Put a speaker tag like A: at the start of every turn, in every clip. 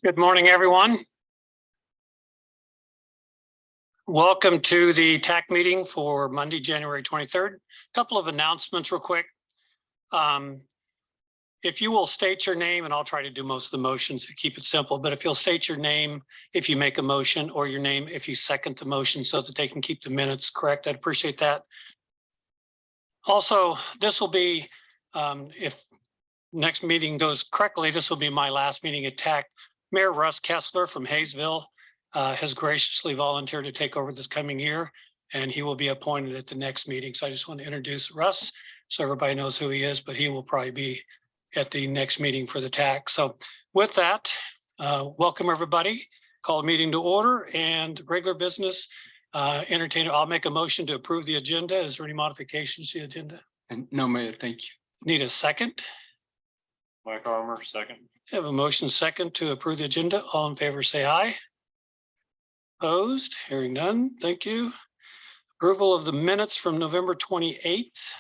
A: Good morning, everyone. Welcome to the TAC meeting for Monday, January 23rd. A couple of announcements real quick. If you will state your name, and I'll try to do most of the motions to keep it simple, but if you'll state your name if you make a motion, or your name if you second the motion, so that they can keep the minutes correct, I'd appreciate that. Also, this will be, if next meeting goes correctly, this will be my last meeting at TAC. Mayor Russ Kessler from Hayesville has graciously volunteered to take over this coming year, and he will be appointed at the next meeting. So I just want to introduce Russ so everybody knows who he is, but he will probably be at the next meeting for the TAC. So with that, welcome everybody. Call the meeting to order and regular business. I'll make a motion to approve the agenda. Is there any modifications to the agenda?
B: And no, Mayor, thank you.
A: Need a second?
C: Mike Armour, second.
A: I have a motion second to approve the agenda. All in favor, say aye. Opposed? Hearing none. Thank you. Approval of the minutes from November 28th.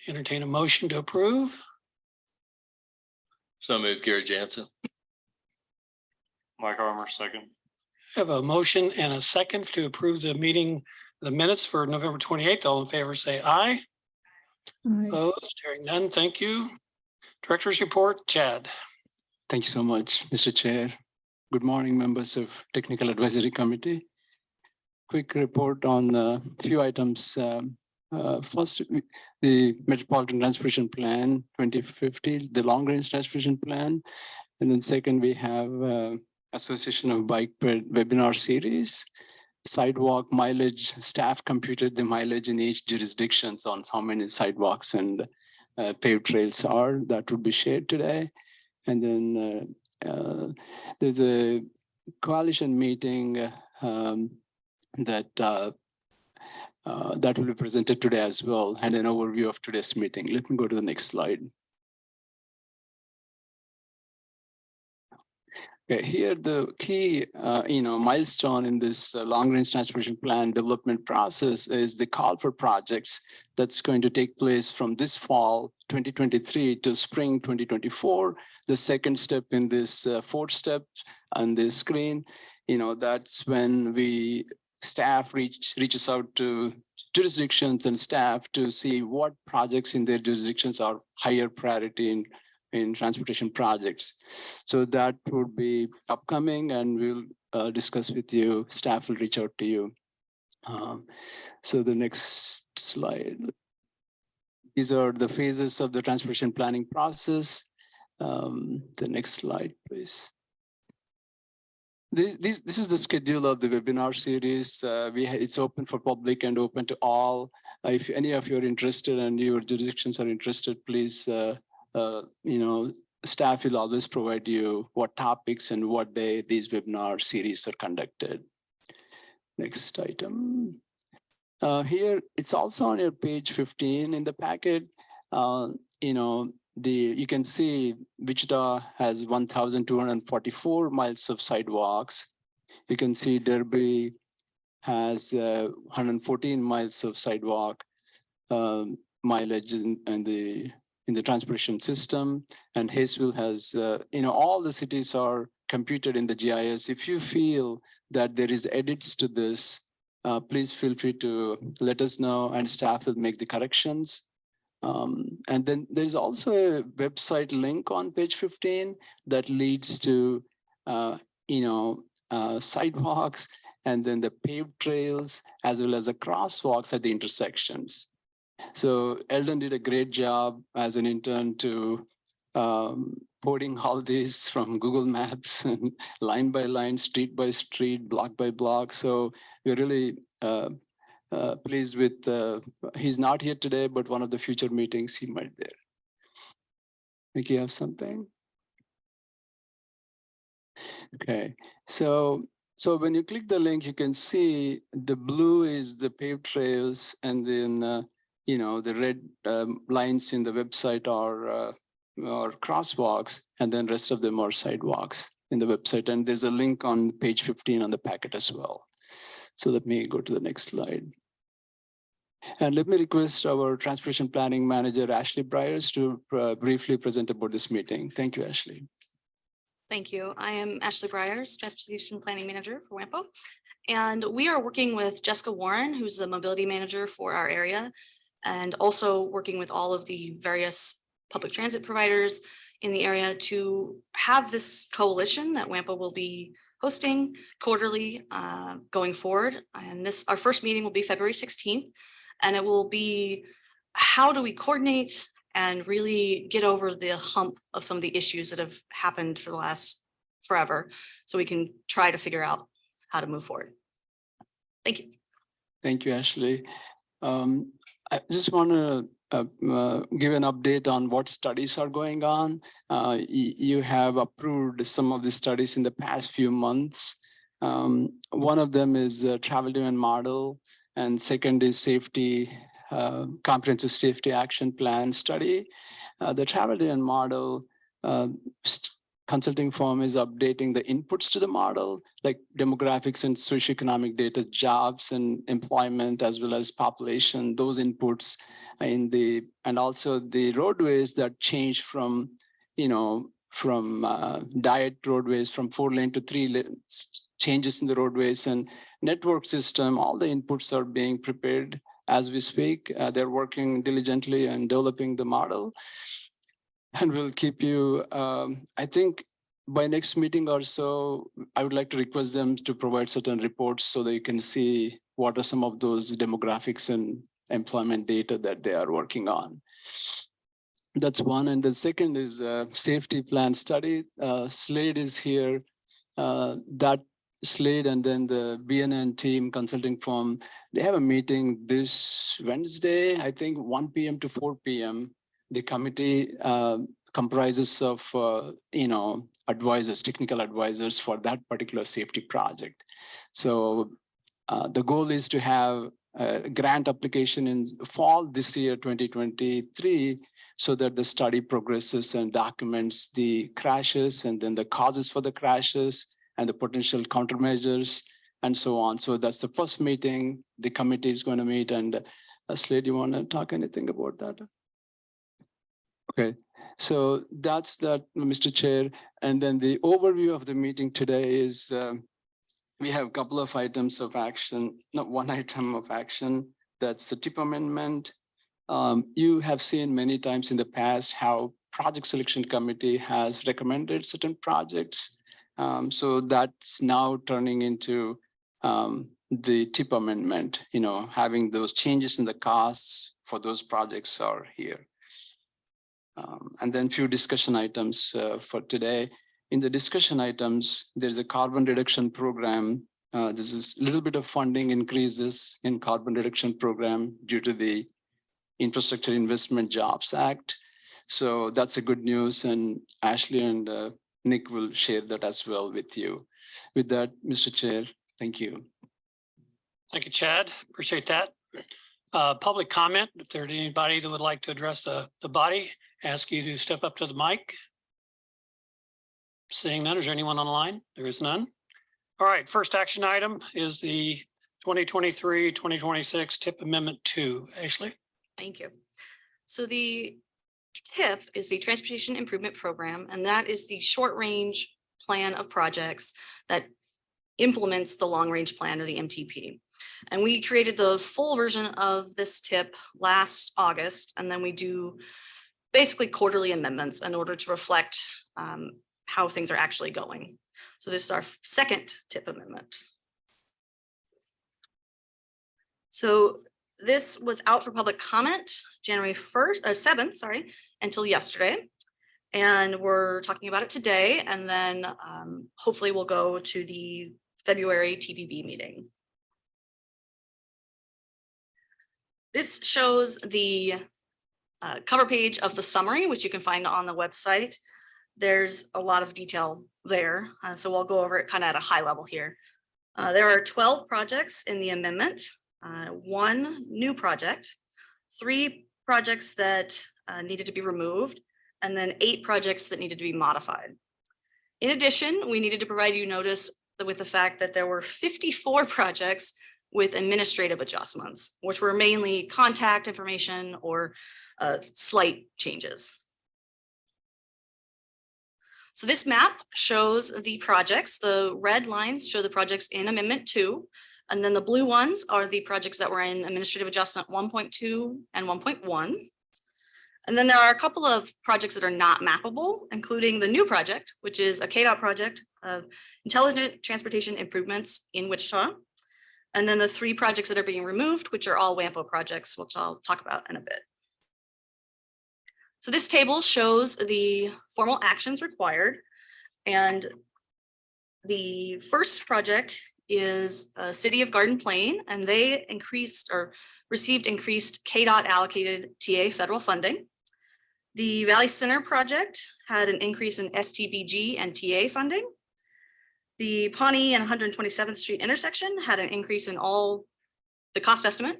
A: Entertain a motion to approve.
C: So moved, Gary Jansen. Mike Armour, second.
A: I have a motion and a second to approve the minutes for November 28th. All in favor, say aye.
D: Aye.
A: Opposed? Hearing none. Thank you. Director's report, Chad.
B: Thank you so much, Mr. Chair. Good morning, members of Technical Advisory Committee. Quick report on a few items. First, the Metropolitan Transportation Plan 2050, the Long Range Transportation Plan. And then second, we have Association of Bike webinar series. Sidewalk mileage, staff computed the mileage in each jurisdictions on how many sidewalks and paved trails are. That would be shared today. And then there's a coalition meeting that will be presented today as well, and an overview of today's meeting. Let me go to the next slide. Okay, here the key milestone in this long-range transportation plan development process is the call for projects that's going to take place from this fall 2023 to spring 2024. The second step in this fourth step on the screen, that's when staff reaches out to jurisdictions and staff to see what projects in their jurisdictions are higher priority in transportation projects. So that would be upcoming, and we'll discuss with you. Staff will reach out to you. So the next slide. These are the phases of the transportation planning process. The next slide, please. This is the schedule of the webinar series. It's open for public and open to all. If any of you are interested and your jurisdictions are interested, please, staff will always provide you what topics and what day these webinar series are conducted. Next item. Here, it's also on your page 15 in the packet. You can see Wichita has 1,244 miles of sidewalks. You can see Derby has 114 miles of sidewalk mileage in the transportation system, and Hayesville has, all the cities are computed in the GIS. If you feel that there is edits to this, please feel free to let us know, and staff will make the corrections. And then there's also a website link on page 15 that leads to, sidewalks, and then the paved trails, as well as the crosswalks at the intersections. So Eldon did a great job as an intern to porting all these from Google Maps and line by line, street by street, block by block. So we're really pleased with, he's not here today, but one of the future meetings he might be there. Think you have something? Okay, so when you click the link, you can see the blue is the paved trails, and then the red lines in the website are crosswalks, and then rest of them are sidewalks in the website. And there's a link on page 15 on the packet as well. So let me go to the next slide. And let me request our transportation planning manager, Ashley Bryers, to briefly present about this meeting. Thank you, Ashley.
D: Thank you. I am Ashley Briers, Transportation Planning Manager for WAMPO. And we are working with Jessica Warren, who's the mobility manager for our area, and also working with all of the various public transit providers in the area to have this coalition that WAMPO will be hosting quarterly going forward. And our first meeting will be February 16th, and it will be how do we coordinate and really get over the hump of some of the issues that have happened for the last forever, so we can try to figure out how to move forward. Thank you.
B: Thank you, Ashley. I just want to give an update on what studies are going on. You have approved some of the studies in the past few months. One of them is a travel demand model, and second is safety, comprehensive safety action plan study. The travel demand model consulting firm is updating the inputs to the model, like demographics and socioeconomic data, jobs and employment, as well as population, those inputs and also the roadways that change from, diet roadways from 4-lane to 3-lane, changes in the roadways and network system, all the inputs are being prepared as we speak. They're working diligently and developing the model. And we'll keep you, I think by next meeting or so, I would like to request them to provide certain reports so that you can see what are some of those demographics and employment data that they are working on. That's one. And the second is a safety plan study. Slade is here. That Slade and then the BNN team consulting firm, they have a meeting this Wednesday, I think 1 p.m. to 4 p.m. The committee comprises of, advisors, technical advisors for that particular safety project. So the goal is to have a grant application in fall this year, 2023, so that the study progresses and documents the crashes and then the causes for the crashes and the potential countermeasures and so on. So that's the first meeting the committee is going to meet. And Slade, you want to talk anything about that? Okay, so that's that, Mr. Chair. And then the overview of the meeting today is we have a couple of items of action, not one item of action. That's the TIP amendment. You have seen many times in the past how project selection committee has recommended certain projects. So that's now turning into the TIP amendment, having those changes in the costs for those projects are here. And then few discussion items for today. In the discussion items, there's a carbon reduction program. This is a little bit of funding increases in carbon reduction program due to the Infrastructure Investment Jobs Act. So that's a good news. And Ashley and Nick will share that as well with you. With that, Mr. Chair, thank you.
A: Thank you, Chad. Appreciate that. Public comment, if there's anybody that would like to address the body, ask you to step up to the mic. Seeing none, is there anyone online? There is none. All right, first action item is the 2023-2026 TIP Amendment 2. Ashley?
D: Thank you. So the TIP is the Transportation Improvement Program, and that is the short-range plan of projects that implements the long-range plan, or the MTP. And we created the full version of this TIP last August, and then we do basically quarterly amendments in order to reflect how things are actually going. So this is our second TIP amendment. So this was out for public comment January 7th, until yesterday. And we're talking about it today, and then hopefully we'll go to the February TBB meeting. This shows the cover page of the summary, which you can find on the website. There's a lot of detail there, so we'll go over it kind of at a high level here. There are 12 projects in the amendment, 1 new project, 3 projects that needed to be removed, and then 8 projects that needed to be modified. In addition, we needed to provide you notice with the fact that there were 54 projects with administrative adjustments, which were mainly contact information or slight changes. So this map shows the projects. The red lines show the projects in Amendment 2. And then the blue ones are the projects that were in Administrative Adjustment 1.2 and 1.1. And then there are a couple of projects that are not mappable, including the new project, which is a KDOT project of Intelligent Transportation Improvements in Wichita. And then the 3 projects that are being removed, which are all WAMPO projects, which I'll talk about in a bit. So this table shows the formal actions required. And the first project is the City of Garden Plain, and they received increased KDOT allocated TA federal funding. The Valley Center project had an increase in STBG and TA funding. The Pawnee and 127th Street intersection had an increase in all the cost estimate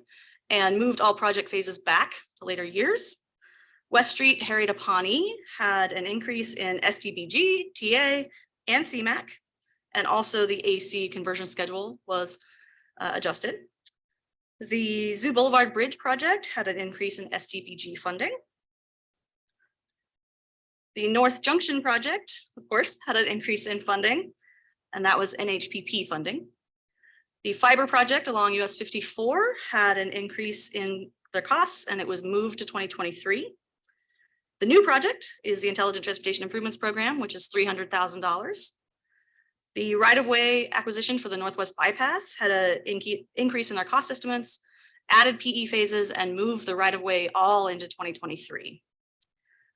D: and moved all project phases back to later years. West Street, Harry to Pawnee had an increase in STBG, TA, and CMAQ. And also the AC conversion schedule was adjusted. The Zoo Boulevard Bridge project had an increase in STBG funding. The North Junction project, of course, had an increase in funding, and that was NHPP funding. The fiber project along US 54 had an increase in their costs, and it was moved to 2023. The new project is the Intelligent Transportation Improvements Program, which is $300,000. The right-of-way acquisition for the Northwest Bypass had an increase in their cost estimates, added PE phases, and moved the right-of-way all into 2023.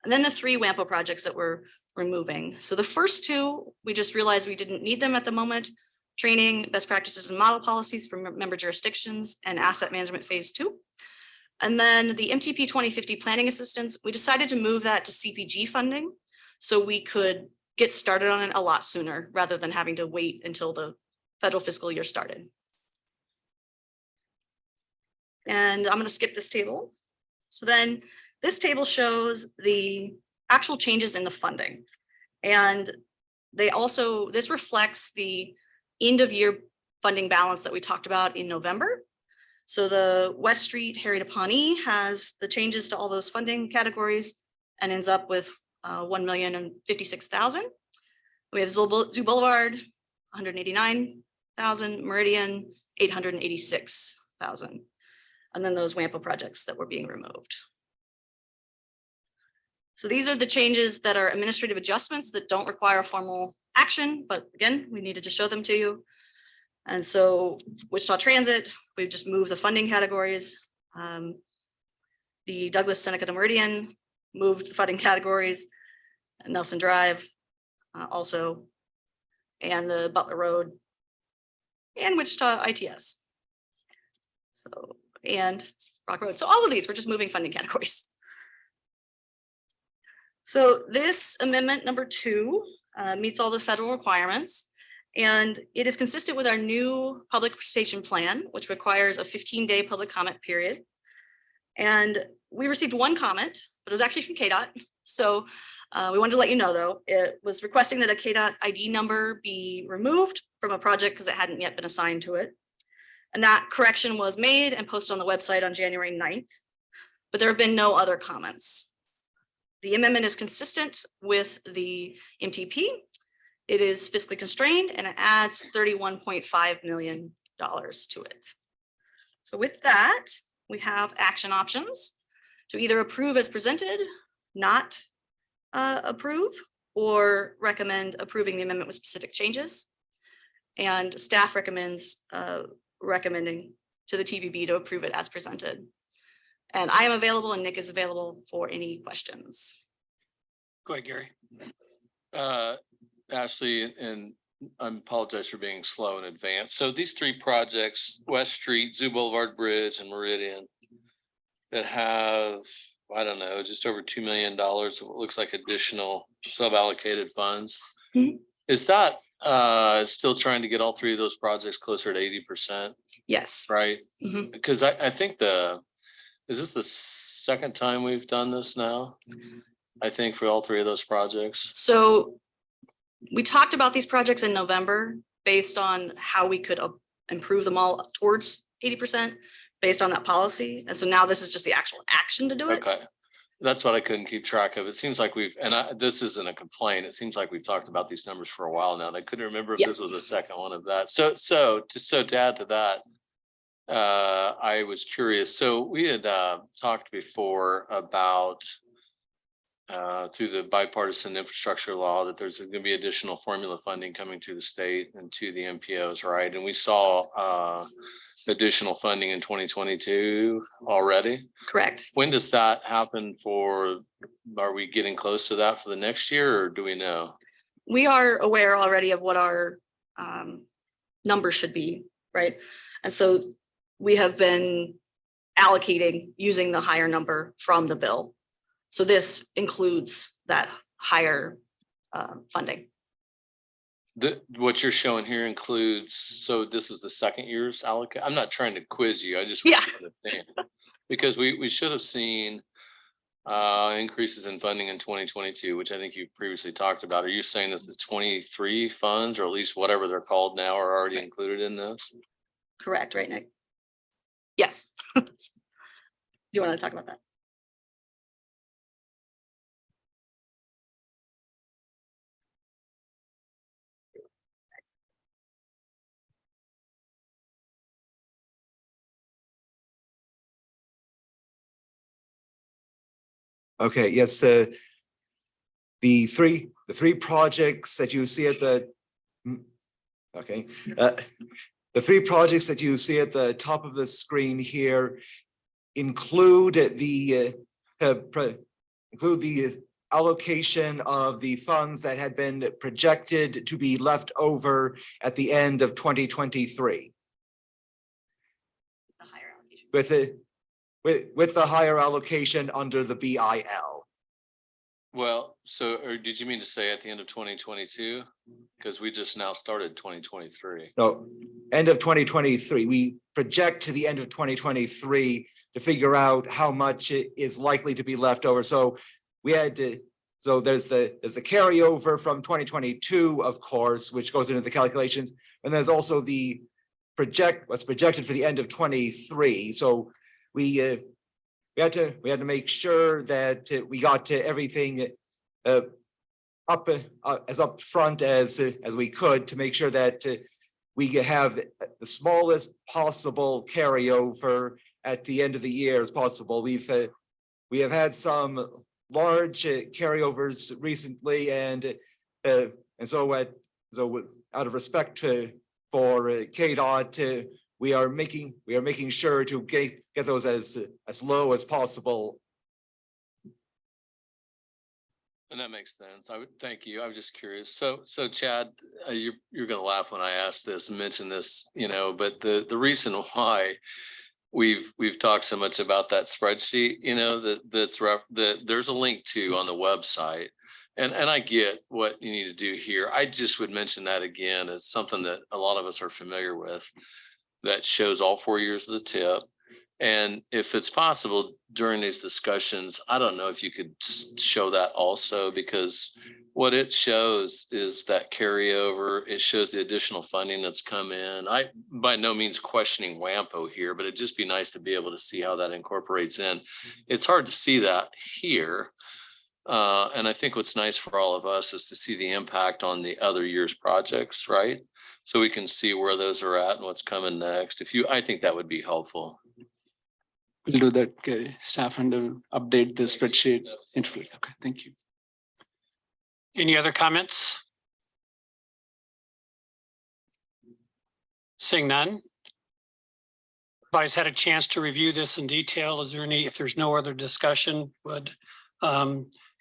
D: And then the 3 WAMPO projects that we're removing. So the first 2, we just realized we didn't need them at the moment: training, best practices and model policies for member jurisdictions, and asset management phase 2. And then the MTP 2050 planning assistance, we decided to move that to CPG funding so we could get started on it a lot sooner rather than having to wait until the federal fiscal year started. And I'm going to skip this table. So then this table shows the actual changes in the funding. And this reflects the end of year funding balance that we talked about in November. So the West Street, Harry to Pawnee has the changes to all those funding categories and ends up with $1,056,000. We have Zoo Boulevard, $189,000, Meridian, $886,000. And then those WAMPO projects that were being removed. So these are the changes that are administrative adjustments that don't require formal action, but again, we needed to show them to you. And so Wichita Transit, we've just moved the funding categories. The Douglas Seneca to Meridian moved the funding categories. Nelson Drive also, and the Butler Road and Wichita ITS. So, and Rock Road. So all of these, we're just moving funding categories. So this amendment number 2 meets all the federal requirements, and it is consistent with our new public participation plan, which requires a 15-day public comment period. And we received 1 comment, but it was actually from KDOT. So we wanted to let you know, though, it was requesting that a KDOT ID number be removed from a project because it hadn't yet been assigned to it. And that correction was made and posted on the website on January 9th, but there have been no other comments. The amendment is consistent with the MTP. It is fiscally constrained and it adds $31.5 million to it. So with that, we have action options to either approve as presented, not approve, or recommend approving the amendment with specific changes. And staff recommends recommending to the TVB to approve it as presented. And I am available and Nick is available for any questions.
A: Go ahead, Gary.
C: Ashley, and I apologize for being slow in advance. So these 3 projects, West Street, Zoo Boulevard Bridge, and Meridian, that have, I don't know, just over $2 million of what looks like additional sub-allocated funds.
D: Mm-hmm.
C: Is that still trying to get all 3 of those projects closer to 80%?
D: Yes.
C: Right?
D: Mm-hmm.
C: Because I think is this the second time we've done this now? I think for all 3 of those projects.
D: So we talked about these projects in November based on how we could improve them all towards 80% based on that policy. And so now this is just the actual action to do it.
C: Okay. That's what I couldn't keep track of. It seems like this isn't a complaint. It seems like we've talked about these numbers for a while now, and I couldn't remember if
D: Yeah.
C: this was a second one of that. So to add to that, I was curious. So we had talked before about through the bipartisan infrastructure law that there's going to be additional formula funding coming to the state and to the MPOs, right? And we saw additional funding in 2022 already.
D: Correct.
C: When does that happen are we getting close to that for the next year, or do we know?
D: We are aware already of what our numbers should be, right? And so we have been allocating using the higher number from the bill. So this includes that higher funding.
C: What you're showing here includes, so this is the second year's allocate. I'm not trying to quiz you. I just want to understand. Because we should have seen increases in funding in 2022, which I think you previously talked about. Are you saying that the 23 funds, or at least whatever they're called now, are already included in this?
D: Correct, right, Nick? Yes. Do you want to talk about that?
E: Okay, yes, the three projects that you see at the the three projects that you see at the top of the screen here include the allocation of the funds that had been projected to be left over at the end of 2023.
D: The higher allocation.
E: With the higher allocation under the BIL.
C: Well, or did you mean to say at the end of 2022? Because we just now started 2023.
E: No, end of 2023. We project to the end of 2023 to figure out how much is likely to be left over. So we had to, so there's the carryover from 2022, of course, which goes into the calculations. And there's also the what's projected for the end of 23. So we had to make sure that we got to everything up as upfront as we could to make sure that we have the smallest possible carryover at the end of the year as possible. We have had some large carryovers recently, and so out of respect for KDOT, we are making sure to get those as low as possible.
C: And that makes sense. I would thank you. I was just curious. So Chad, you're going to laugh when I ask this and mention this, but the reason why we've talked so much about that spreadsheet, that there's a link to on the website. And I get what you need to do here. I just would mention that again as something that a lot of us are familiar with, that shows all 4 years of the TIP. And if it's possible during these discussions, I don't know if you could show that also, because what it shows is that carryover. It shows the additional funding that's come in. I by no means questioning WAMPO here, but it'd just be nice to be able to see how that incorporates in. It's hard to see that here. And I think what's nice for all of us is to see the impact on the other year's projects, right? So we can see where those are at and what's coming next. I think that would be helpful.
B: We'll do that, Gary. Staff and update the spreadsheet. Okay, thank you.
A: Any other comments? Seeing none. Everybody's had a chance to review this in detail. Is there any, if there's no other discussion, would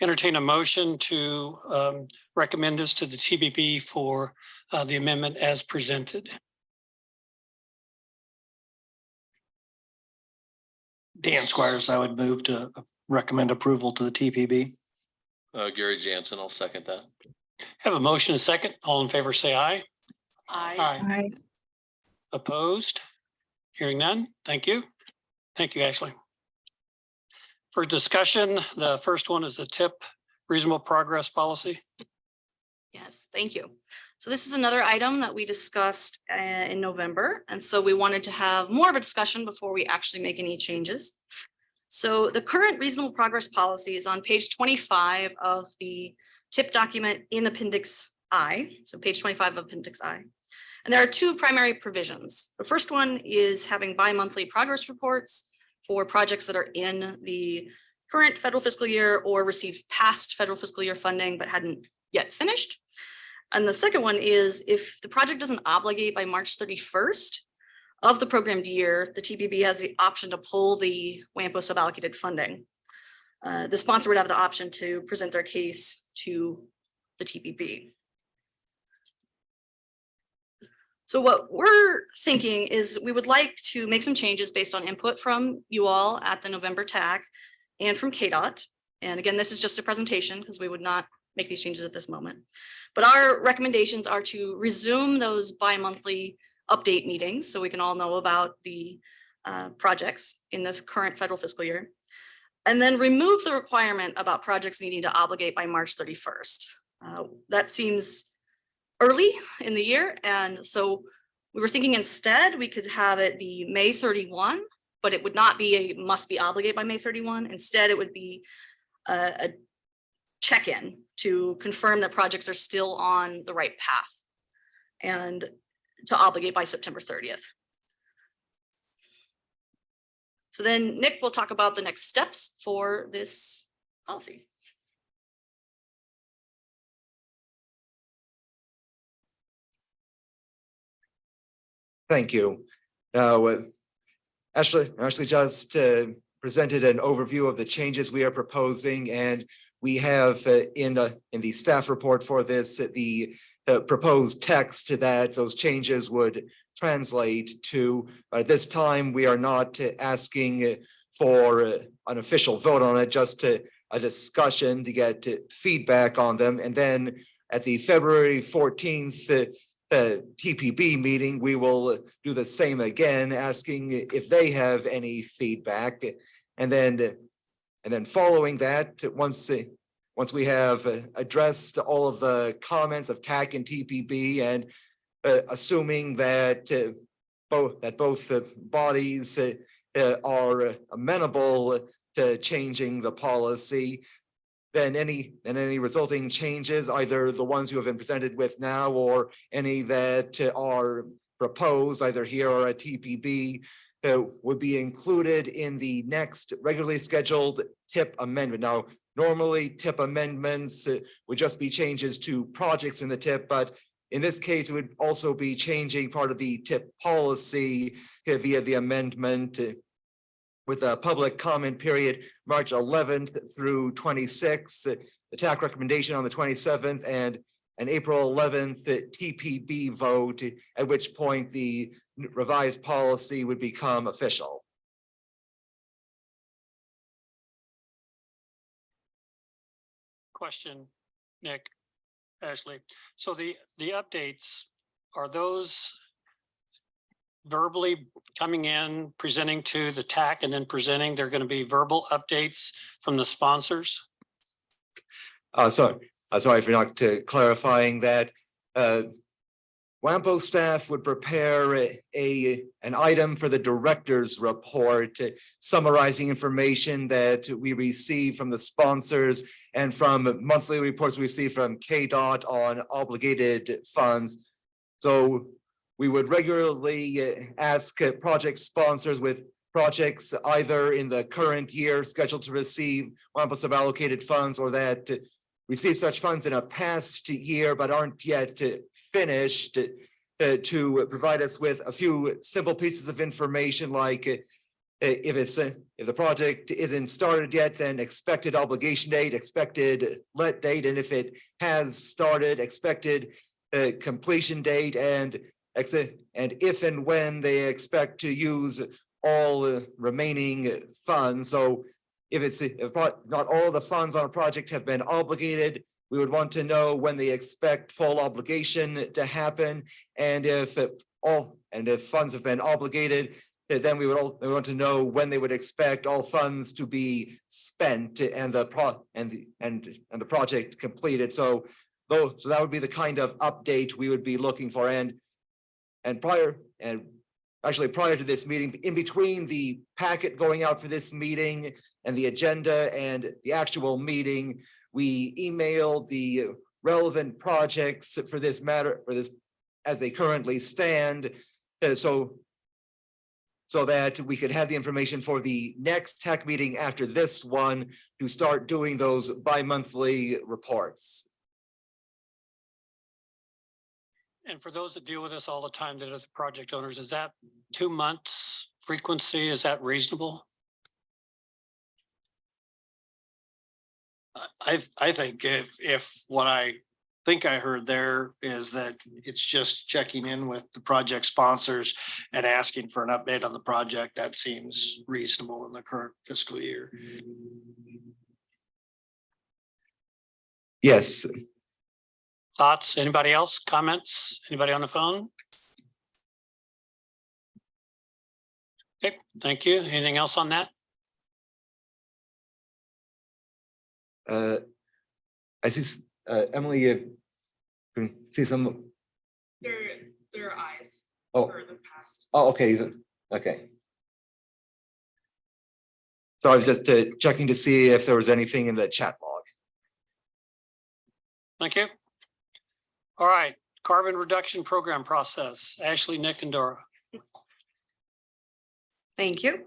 A: entertain a motion to recommend this to the TBB for the amendment as presented?
F: Dan Squires, I would move to recommend approval to the TPB.
C: Gary Jansen, I'll second that.
A: Have a motion and a second. All in favor, say aye.
D: Aye.
A: Opposed? Hearing none. Thank you. Thank you, Ashley. For discussion, the first one is the TIP reasonable progress policy.
D: Yes, thank you. So this is another item that we discussed in November. And so we wanted to have more of a discussion before we actually make any changes. So the current reasonable progress policy is on page 25 of the TIP document in Appendix I, so page 25 of Appendix I. And there are two primary provisions. The first one is having bi-monthly progress reports for projects that are in the current federal fiscal year or received past federal fiscal year funding but hadn't yet finished. And the second one is if the project doesn't obligate by March 31st of the programmed year, the TPB has the option to pull the WAMPO suballocated funding. The sponsor would have the option to present their case to the TPB. So what we're thinking is we would like to make some changes based on input from you all at the November TAC and from KDOT. And again, this is just a presentation because we would not make these changes at this moment. But our recommendations are to resume those bi-monthly update meetings so we can all know about the projects in the current federal fiscal year. And then remove the requirement about projects needing to obligate by March 31st. That seems early in the year. And so we were thinking instead we could have it be May 31, but it would not be a must be obligate by May 31. Instead, it would be a check-in to confirm that projects are still on the right path and to obligate by September 30th. So then Nick will talk about the next steps for this policy.
E: Thank you. Now, Ashley just presented an overview of the changes we are proposing, and we have in the staff report for this, the proposed text that those changes would translate to. At this time, we are not asking for an official vote on it, just a discussion to get feedback on them. And then at the February 14th TPB meeting, we will do the same again, asking if they have any feedback. And then following that, once we have addressed all of the comments of TAC and TPB, and assuming that both bodies are amenable to changing the policy, then any resulting changes, either the ones you have been presented with now or any that are proposed either here or at TPB, would be included in the next regularly scheduled TIP amendment. Now, normally TIP amendments would just be changes to projects in the TIP, but in this case, it would also be changing part of the TIP policy via the amendment with a public comment period, March 11th through 26th, the TAC recommendation on the 27th, and an April 11th TPB vote, at which point the revised policy would become official.
A: Question, Nick, Ashley. So the updates, are those verbally coming in, presenting to the TAC and then presenting? They're going to be verbal updates from the sponsors? Sorry for not clarifying that. WAMPO staff would prepare an item for the director's report summarizing information that we receive from the sponsors and from monthly reports we receive from KDOT on obligated funds. So we would regularly ask project sponsors with projects either in the current year scheduled to receive WAMPO suballocated funds, or that receive such funds in a past year but aren't yet finished, to provide us with a few simple pieces of information, like if the project isn't started yet, then expected obligation date, expected let date, and if it has started, expected completion date, and if and when they expect to use all remaining funds. So if not all of the funds on a project have been obligated, we would want to know when they expect full obligation to happen, and if funds have been obligated, then we want to know when they would expect all funds to be spent and the project completed. So that would be the kind of update we would be looking for. And
E: actually prior to this meeting, in between the packet going out for this meeting and the agenda and the actual meeting, we emailed the relevant projects for this matter, for this, as they currently stand, so that we could have the information for the next TAC meeting after this one to start doing those bi-monthly reports.
A: And for those that deal with this all the time, that are the project owners, is that 2 months frequency? Is that reasonable?
F: I think if what I think I heard there is that it's just checking in with the project sponsors and asking for an update on the project, that seems reasonable in the current fiscal year.
E: Yes,
A: Thoughts? Anybody else? Comments? Anybody on the phone? Okay, thank you. Anything else on that?
E: I see, Emily, you can see some,
G: There are eyes
E: oh,
G: for the past.
E: oh, okay, okay. So I was just checking to see if there was anything in the chat log.
A: Thank you. All right, carbon reduction program process. Ashley, Nick, and Dora.
D: Thank you.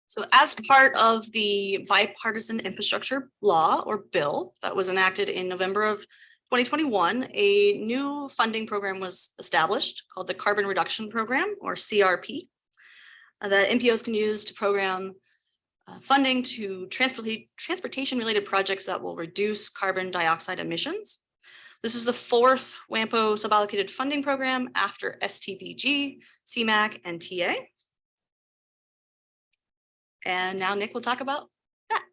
D: So as part of the bipartisan infrastructure law or bill that was enacted in November of 2021, a new funding program was established called the Carbon Reduction Program, or CRP, that NPOs can use to program funding to transportation-related projects that will reduce carbon dioxide emissions. This is the fourth WAMPO suballocated funding program after STBG, CMAQ, and TA. And now Nick will talk about that.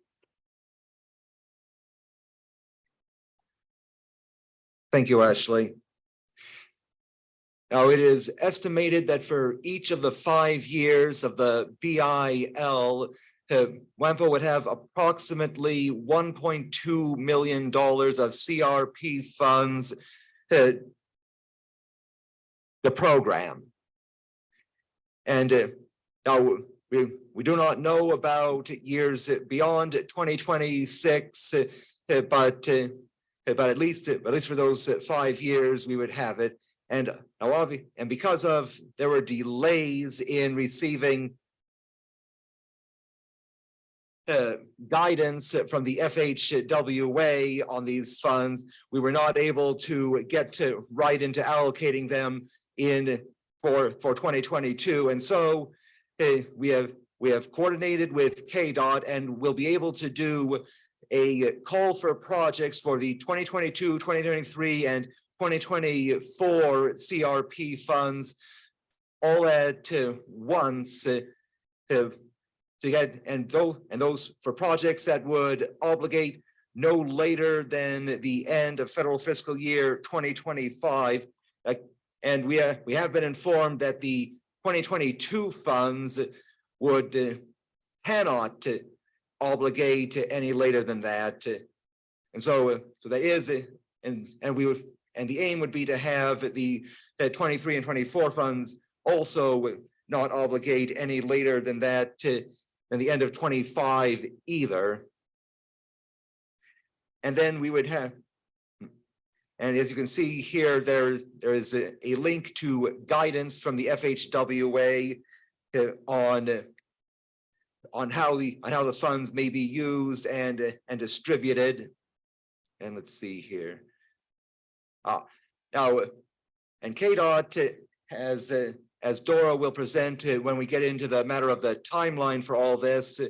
E: Thank you, Ashley. Now, it is estimated that for each of the 5 years of the BIL, WAMPO would have approximately $1.2 million of CRP funds to the program. And now we do not know about years beyond 2026, but at least for those 5 years, we would have it. And now, and because of there were delays in receiving guidance from the FHWA on these funds, we were not able to get right into allocating them for 2022. And so we have coordinated with KDOT and will be able to do a call for projects for the 2022, 2023, and 2024 CRP funds all at once to get, and those for projects that would obligate no later than the end of federal fiscal year 2025. And we have been informed that the 2022 funds would cannot obligate any later than that. And so that is, and the aim would be to have the 23 and 24 funds also not obligate any later than that than the end of 25 either. And then we would have, and as you can see here, there is a link to guidance from the FHWA on how the funds may be used and distributed. And let's see here. Now, and KDOT has, as Dora will present when we get into the matter of the timeline for all this,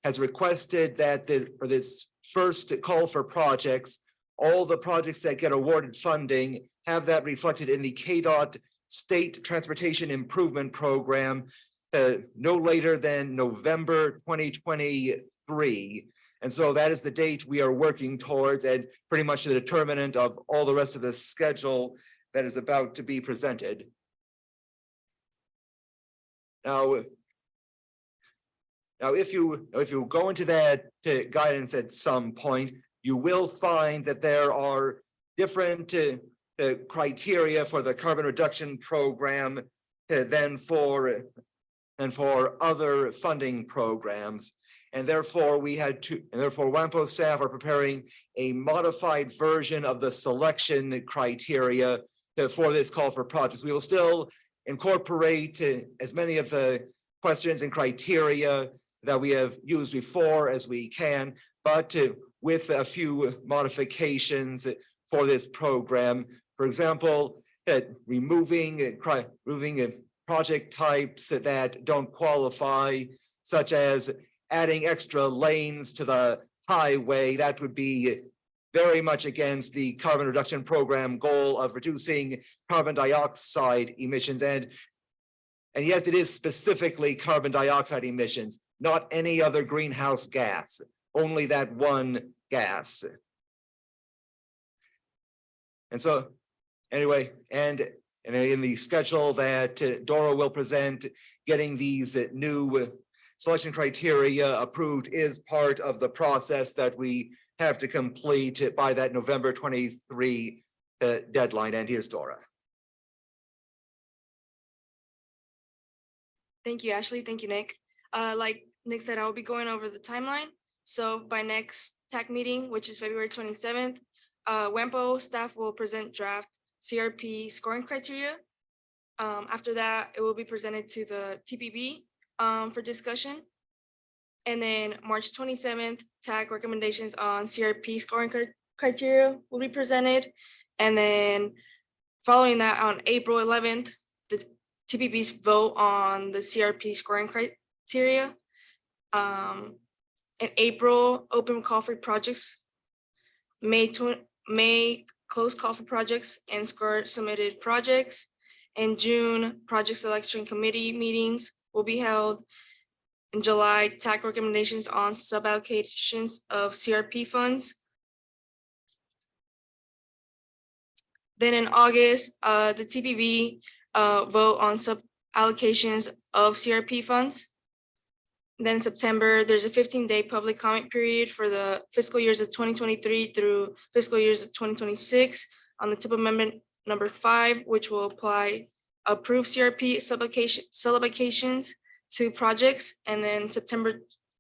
E: has requested that for this first call for projects, all the projects that get awarded funding have that reflected in the KDOT State Transportation Improvement Program no later than November 2023. And so that is the date we are working towards, and pretty much the determinant of all the rest of the schedule that is about to be presented. Now, if you go into that guidance at some point, you will find that there are different criteria for the carbon reduction program than for other funding programs. And therefore WAMPO staff are preparing a modified version of the selection criteria for this call for projects. We will still incorporate as many of the questions and criteria that we have used before as we can, but with a few modifications for this program. For example, removing project types that don't qualify, such as adding extra lanes to the highway. That would be very much against the carbon reduction program goal of reducing carbon dioxide emissions. And yes, it is specifically carbon dioxide emissions, not any other greenhouse gas, only that one gas. And so anyway, and in the schedule that Dora will present, getting these new selection criteria approved is part of the process that we have to complete by that November 23 deadline. And here's Dora.
H: Thank you, Ashley. Thank you, Nick. Like Nick said, I will be going over the timeline. So by next TAC meeting, which is February 27th, WAMPO staff will present draft CRP scoring criteria. After that, it will be presented to the TPB for discussion. And then March 27th, TAC recommendations on CRP scoring criteria will be presented. And then following that, on April 11th, the TPB's vote on the CRP scoring criteria. In April, open call for projects. May close call for projects and score submitted projects. In June, project selection committee meetings will be held. In July, TAC recommendations on suballocations of CRP funds. Then in August, the TPB vote on suballocations of CRP funds. Then in September, there's a 15-day public comment period for the fiscal years of 2023 through fiscal years of 2026 on the TIP Amendment number 5, which will apply approved CRP suballocations to projects. And then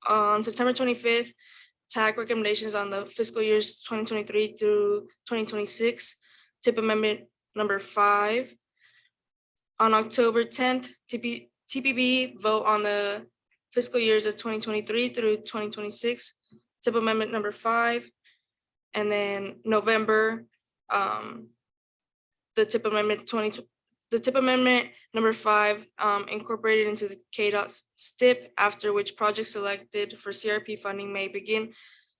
H: on September 25th, TAC recommendations on the fiscal years 2023 through 2026, TIP Amendment number 5. On October 10th, TPB vote on the fiscal years of 2023 through 2026, TIP Amendment number 5. And then November, the TIP Amendment number 5 incorporated into the KDOT STIP, after which projects selected for CRP funding may begin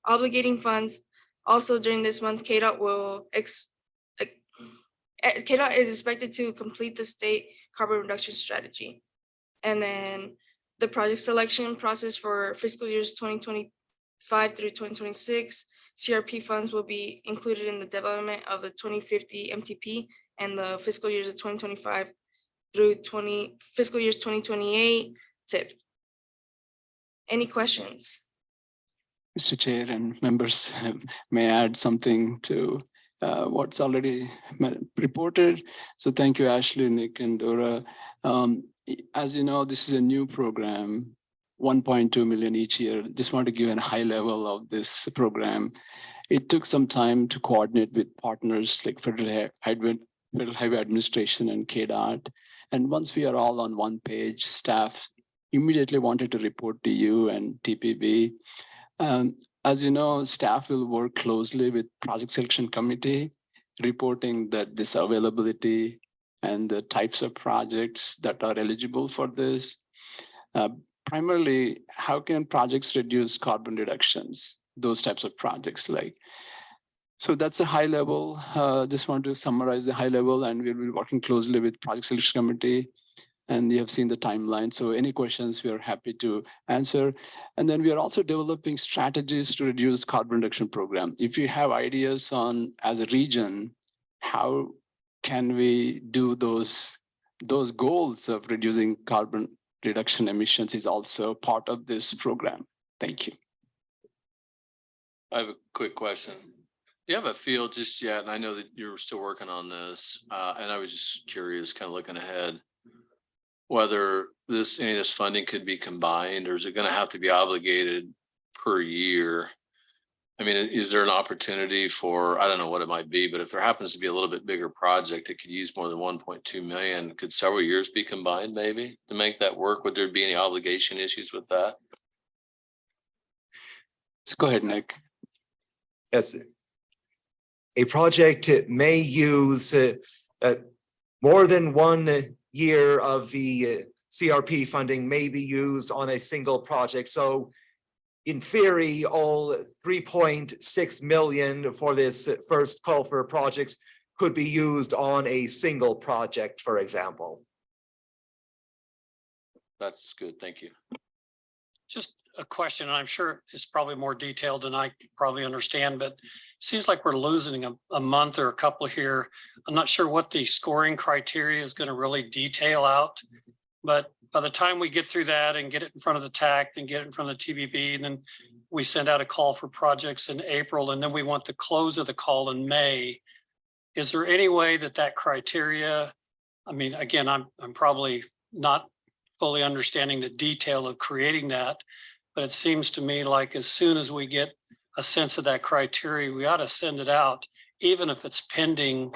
H: obligating funds. Also during this month, KDOT is expected to complete the state carbon reduction strategy. And then the project selection process for fiscal years 2025 through 2026, CRP funds will be included in the development of the 2050 MTP and the fiscal years of 2025 through fiscal years 2028 TIP. Any questions?
B: Mr. Chair and members, may I add something to what's already reported? So thank you, Ashley, Nick, and Dora. As you know, this is a new program, 1.2 million each year. Just want to give a high level of this program. It took some time to coordinate with partners like Federal Highway Administration and KDOT. And once we are all on one page, staff immediately wanted to report to you and TPB. As you know, staff will work closely with Project Selection Committee, reporting that this availability and the types of projects that are eligible for this. Primarily, how can projects reduce carbon reductions? Those types of projects like. So that's a high level. Just want to summarize the high level, and we'll be working closely with Project Selection Committee. And you have seen the timeline. So any questions we are happy to answer. And then we are also developing strategies to reduce carbon reduction program. If you have ideas on, as a region, how can we do those goals of reducing carbon reduction emissions is also part of this program. Thank you.
C: I have a quick question. you have a feel just yet, and I know that you're still working on this, and I was just curious, kind of looking ahead, whether any of this funding could be combined, or is it gonna have to be obligated per year? I mean, is there an opportunity for, I don't know what it might be, but if there happens to be a little bit bigger project that could use more than 1.2 million, could several years be combined maybe to make that work? Would there be any obligation issues with that?
B: So go ahead, Nick.
E: Yes. A project may use more than 1 year of the CRP funding may be used on a single project. So in theory, all 3.6 million for this first call for projects could be used on a single project, for example.
C: That's good. Thank you.
A: Just a question, and I'm sure it's probably more detailed than I probably understand, but it seems like we're losing a month or a couple here. I'm not sure what the scoring criteria is going to really detail out. But by the time we get through that and get it in front of the TAC and get it in front of the TBB, and then we send out a call for projects in April, and then we want the close of the call in May. Is there any way that criteria, I mean, again, I'm probably not fully understanding the detail of creating that, but it seems to me like as soon as we get a sense of that criteria, we ought to send it out, even if it's pending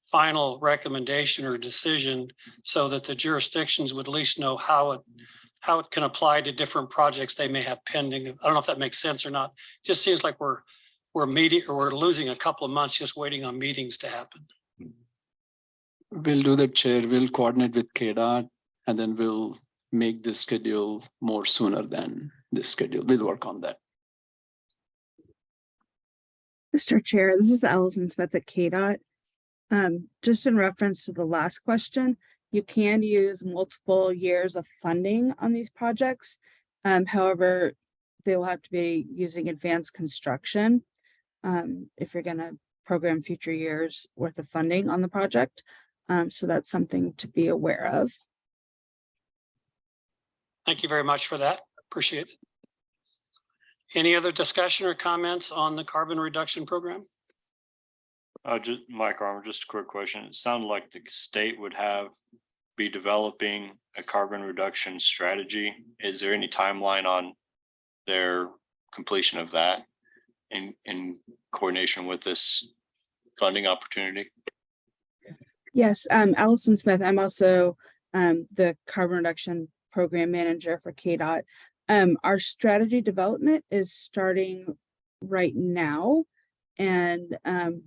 A: final recommendation or decision, so that the jurisdictions would at least know how it can apply to different projects they may have pending. I don't know if that makes sense or not. Just seems like we're losing a couple of months just waiting on meetings to happen.
B: We'll do that, Chair. We'll coordinate with KDOT and then we'll make the schedule more sooner than this schedule. We'll work on that.
I: Mr. Chair, this is Allison Smith at KDOT. Just in reference to the last question, you can use multiple years of funding on these projects. However, they will have to be using advanced construction if you're going to program future years worth of funding on the project. So that's something to be aware of.
A: Thank you very much for that. Appreciate it. Any other discussion or comments on the carbon reduction program?
J: Just Mike Armour, just a quick question. It sounded like the state would be developing a carbon reduction strategy. Is there any timeline on their completion of that in coordination with this funding opportunity?
I: Yes, Allison Smith. I'm also the carbon reduction program manager for KDOT. Our strategy development is starting right now, and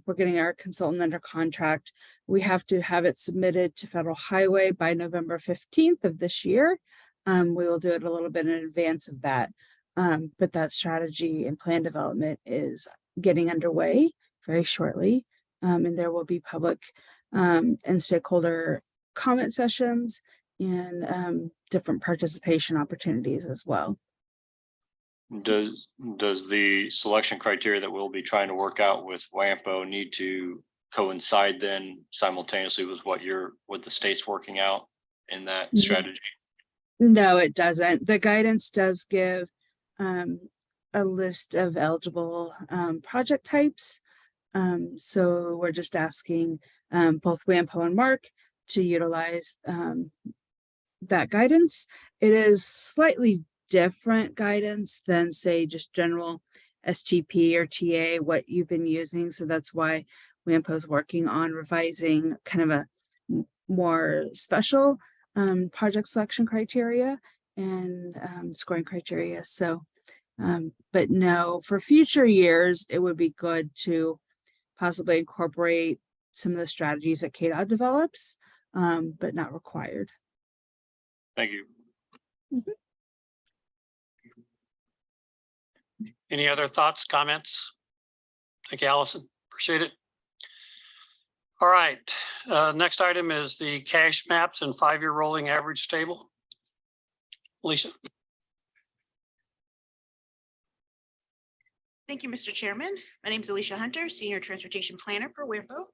I: we're getting our consultant under contract. We have to have it submitted to Federal Highway by November 15th of this year. We will do it a little bit in advance of that. But that strategy and plan development is getting underway very shortly. And there will be public and stakeholder comment sessions and different participation opportunities as well.
J: Does the selection criteria that we'll be trying to work out with WAMPO need to coincide then simultaneously with what the state's working out in that strategy?
I: No, it doesn't. The guidance does give a list of eligible project types. So we're just asking both WAMPO and Mark to utilize that guidance. It is slightly different guidance than, say, just general STP or TA, what you've been using. So that's why WAMPO is working on revising kind of a more special project selection criteria and scoring criteria. So, but no, for future years, it would be good to possibly incorporate some of the strategies that KDOT develops, but not required.
J: Thank you.
I: Mm-hmm.
A: Any other thoughts, comments? Thank you, Allison. Appreciate it. All right. Next item is the cash maps and 5-year rolling average table. Alicia.
K: Thank you, Mr. Chairman. My name is Alicia Hunter, Senior Transportation Planner for WAMPO.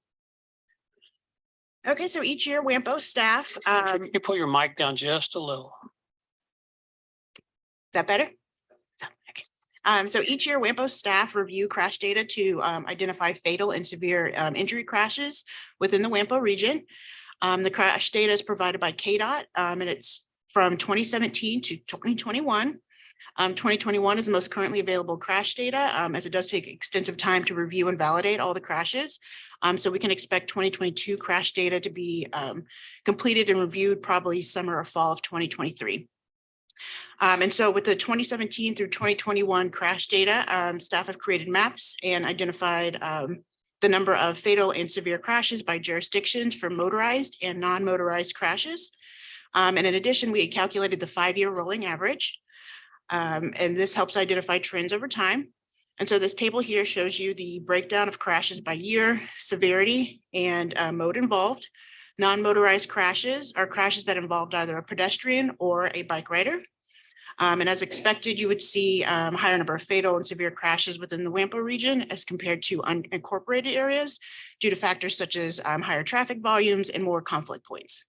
K: Okay, so each year WAMPO staff.
A: Can you pull your mic down just a little?
K: Is that better? Okay. So each year, WAMPO staff review crash data to identify fatal and severe injury crashes within the WAMPO region. The crash data is provided by KDOT, and it's from 2017 to 2021. 2021 is the most currently available crash data, as it does take extensive time to review and validate all the crashes. So we can expect 2022 crash data to be completed and reviewed probably summer or fall of 2023. And so with the 2017 through 2021 crash data, staff have created maps and identified the number of fatal and severe crashes by jurisdictions for motorized and non-motorized crashes. And in addition, we calculated the 5-year rolling average. And this helps identify trends over time. And so this table here shows you the breakdown of crashes by year, severity, and mode involved. Non-motorized crashes are crashes that involved either a pedestrian or a bike rider. And as expected, you would see a higher number of fatal and severe crashes within the WAMPO region as compared to unincorporated areas due to factors such as higher traffic volumes and more conflict points.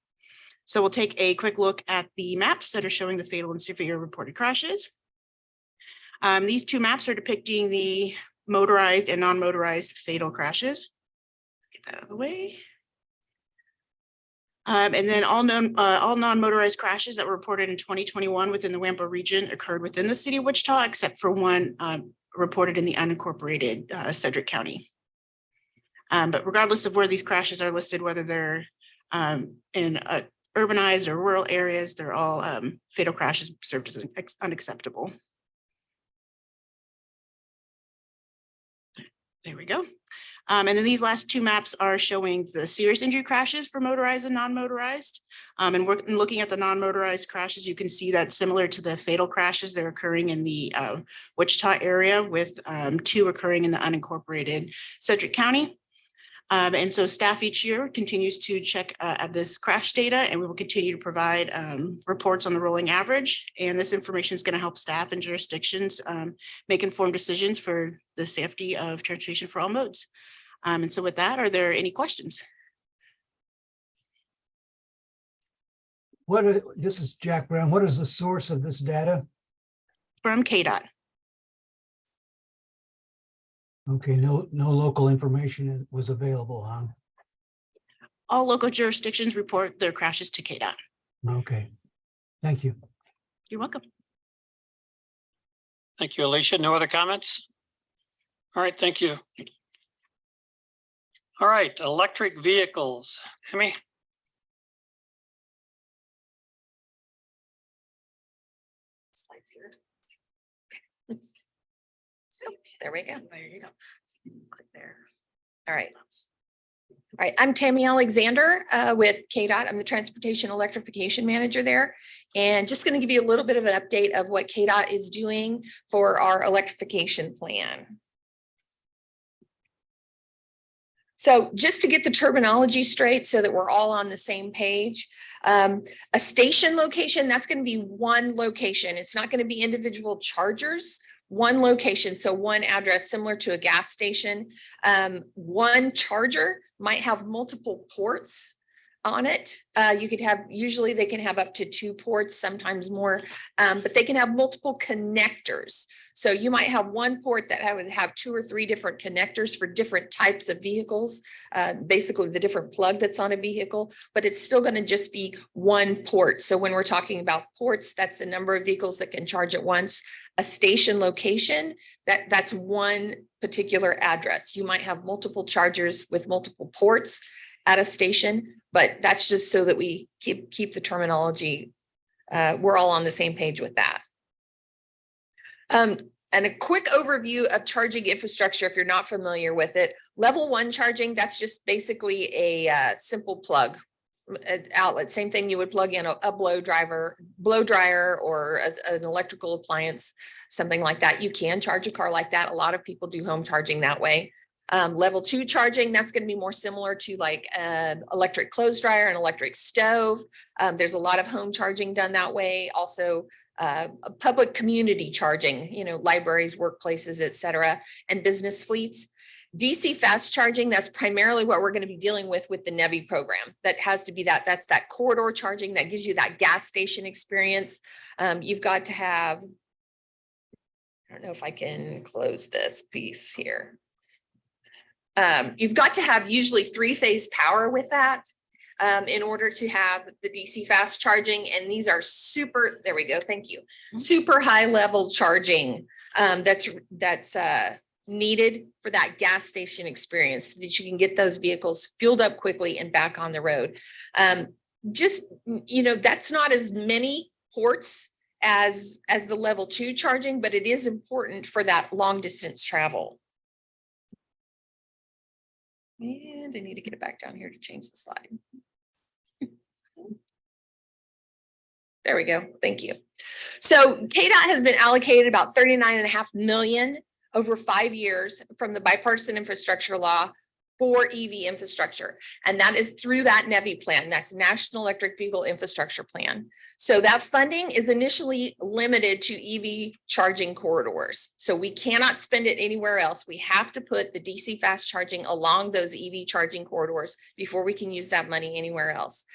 K: So we'll take a quick look at the maps that are showing the fatal and severe reported crashes. These two maps are depicting the motorized and non-motorized fatal crashes. Get that out of the way. And then all non-motorized crashes that were reported in 2021 within the WAMPO region occurred within the city of Wichita, except for one reported in the unincorporated Sedgwick County. But regardless of where these crashes are listed, whether they're in urbanized or rural areas, they're all fatal crashes served as unacceptable. There we go. And then these last two maps are showing the serious injury crashes for motorized and non-motorized. And we're looking at the non-motorized crashes. You can see that similar to the fatal crashes, they're occurring in the Wichita area, with 2 occurring in the unincorporated Sedgwick County. And so staff each year continues to check at this crash data, and we will continue to provide reports on the rolling average. And this information is going to help staff and jurisdictions make informed decisions for the safety of transportation for all modes. And so with that, are there any questions?
L: This is Jack Brown. What is the source of this data?
K: From KDOT.
L: Okay, no local information was available, huh?
K: All local jurisdictions report their crashes to KDOT.
L: Okay, thank you.
K: You're welcome.
A: Thank you, Alicia. No other comments? All right, thank you. All right, electric vehicles. Amy?
M: Slides here. So there we go. There you go. Click there. All right. All right, I'm Tammy Alexander with KDOT. I'm the Transportation Electrification Manager there. And just going to give you a little bit of an update of what KDOT is doing for our electrification plan. So just to get the terminology straight so that we're all on the same page, a station location, that's going to be one location. It's not going to be individual chargers. One location, so one address, similar to a gas station. One charger might have multiple ports on it. You could have, usually they can have up to 2 ports, sometimes more, but they can have multiple connectors. So you might have one port that would have 2 or 3 different connectors for different types of vehicles, basically the different plug that's on a vehicle, but it's still going to just be one port. So when we're talking about ports, that's the number of vehicles that can charge at once. A station location, that's one particular address. You might have multiple chargers with multiple ports at a station, but that's just so that we keep the terminology. We're all on the same page with that. And a quick overview of charging infrastructure, if you're not familiar with it. Level 1 charging, that's just basically a simple plug outlet. Same thing you would plug in a blow dryer or an electrical appliance, something like that. You can charge a car like that. A lot of people do home charging that way. Level 2 charging, that's going to be more similar to like an electric clothes dryer, an electric stove. There's a lot of home charging done that way. Also, public community charging, you know, libraries, workplaces, etc., and business fleets. DC fast charging, that's primarily what we're going to be dealing with the NEVI program. That has to be that's that corridor charging that gives you that gas station experience. You've got to have, don't know if I can close this piece here. You've got to have usually 3-phase power with that in order to have the DC fast charging. And these are super, there we go, thank you. Super high level charging that's needed for that gas station experience so that you can get those vehicles fueled up quickly and back on the road. Just, that's not as many ports as the level 2 charging, but it is important for that long distance travel. And I need to get it back down here to change the slide. There we go. Thank you. So KDOT has been allocated about 39.5 million over 5 years from the bipartisan infrastructure law for EV infrastructure. And that is through that NEVI plan. That's National Electric Vehicle Infrastructure Plan. So that funding is initially limited to EV charging corridors. So we cannot spend it anywhere else. We have to put the DC fast charging along those EV charging corridors before we can use that money anywhere else.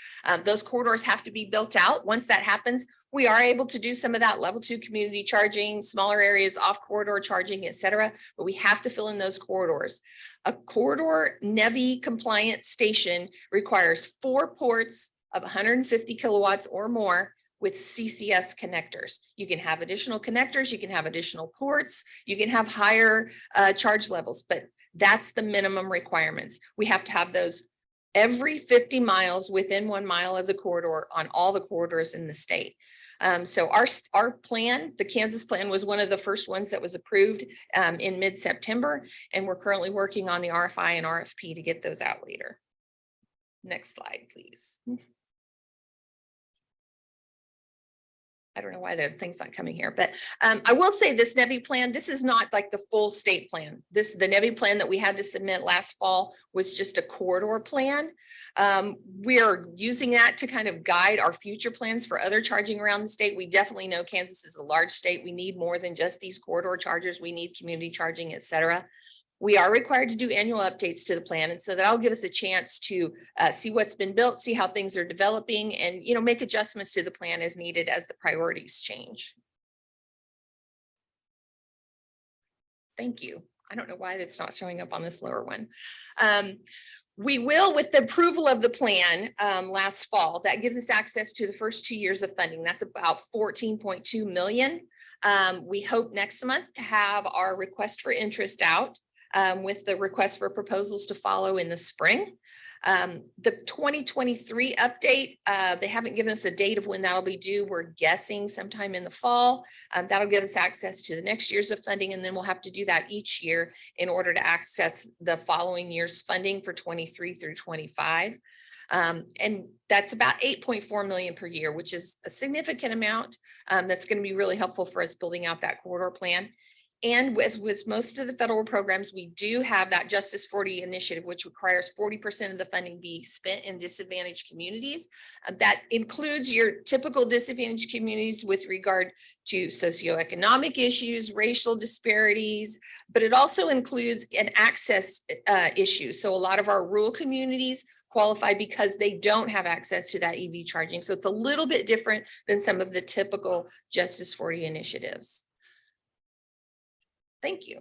M: Those corridors have to be built out. Once that happens, we are able to do some of that level 2 community charging, smaller areas off corridor charging, et cetera, but we have to fill in those corridors. A corridor NEVI compliant station requires 4 ports of 150 kilowatts or more with CCS connectors. You can have additional connectors, you can have additional ports, you can have higher charge levels, but that's the minimum requirements. We have to have those every 50 miles within 1 mile of the corridor on all the corridors in the state. So our plan, the Kansas plan, was one of the first ones that was approved in mid-September, and we're currently working on the RFI and RFP to get those out later. Next slide, please. I don't know why the thing's not coming here, but I will say this NEVI plan, this is not like the full state plan. The NEVI plan that we had to submit last fall was just a corridor plan. We are using that to kind of guide our future plans for other charging around the state. We definitely know Kansas is a large state. We need more than just these corridor chargers. We need community charging, et cetera. We are required to do annual updates to the plan. And so that'll give us a chance to see what's been built, see how things are developing, and make adjustments to the plan as needed as the priorities change. Thank you. I don't know why that's not showing up on this lower one. We will, with the approval of the plan last fall, that gives us access to the first 2 years of funding. That's about 14.2 million. We hope next month to have our request for interest out with the request for proposals to follow in the spring. The 2023 update, they haven't given us a date of when that'll be due. We're guessing sometime in the fall. That'll give us access to the next year's of funding, and then we'll have to do that each year in order to access the following year's funding for 23 through 25. And that's about 8.4 million per year, which is a significant amount. That's going to be really helpful for us building out that corridor plan. And with most of the federal programs, we do have that Justice 40 initiative, which requires 40% of the funding be spent in disadvantaged communities. That includes your typical disadvantaged communities with regard to socioeconomic issues, racial disparities, but it also includes an access issue. So a lot of our rural communities qualify because they don't have access to that EV charging. So it's a little bit different than some of the typical Justice 40 initiatives. Thank you.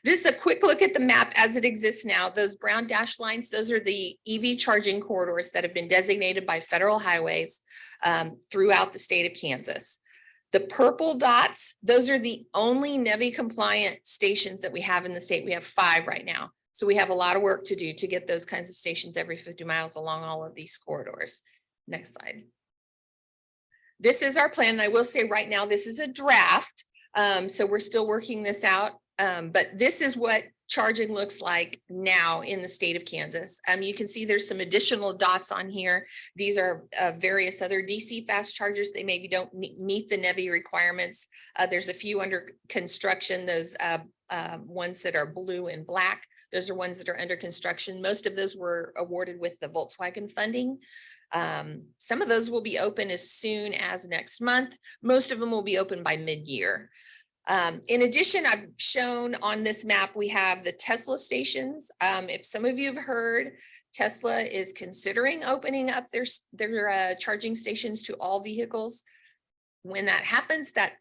M: This is a quick look at the map as it exists now. Those brown dashed lines, those are the EV charging corridors that have been designated by federal highways throughout the state of Kansas. The purple dots, those are the only NEVI compliant stations that we have in the state. We have 5 right now. So we have a lot of work to do to get those kinds of stations every 50 miles along all of these corridors. Next slide. This is our plan. And I will say right now, this is a draft. So we're still working this out. But this is what charging looks like now in the state of Kansas. You can see there's some additional dots on here. These are various other DC fast chargers. They maybe don't meet the NEVI requirements. There's a few under construction, those ones that are blue and black. Those are ones that are under construction. Most of those were awarded with the Volkswagen funding. Some of those will be open as soon as next month. Most of them will be open by mid-year. In addition, I've shown on this map, we have the Tesla stations. If some of you have heard, Tesla is considering opening up their charging stations to all vehicles. when that happens, that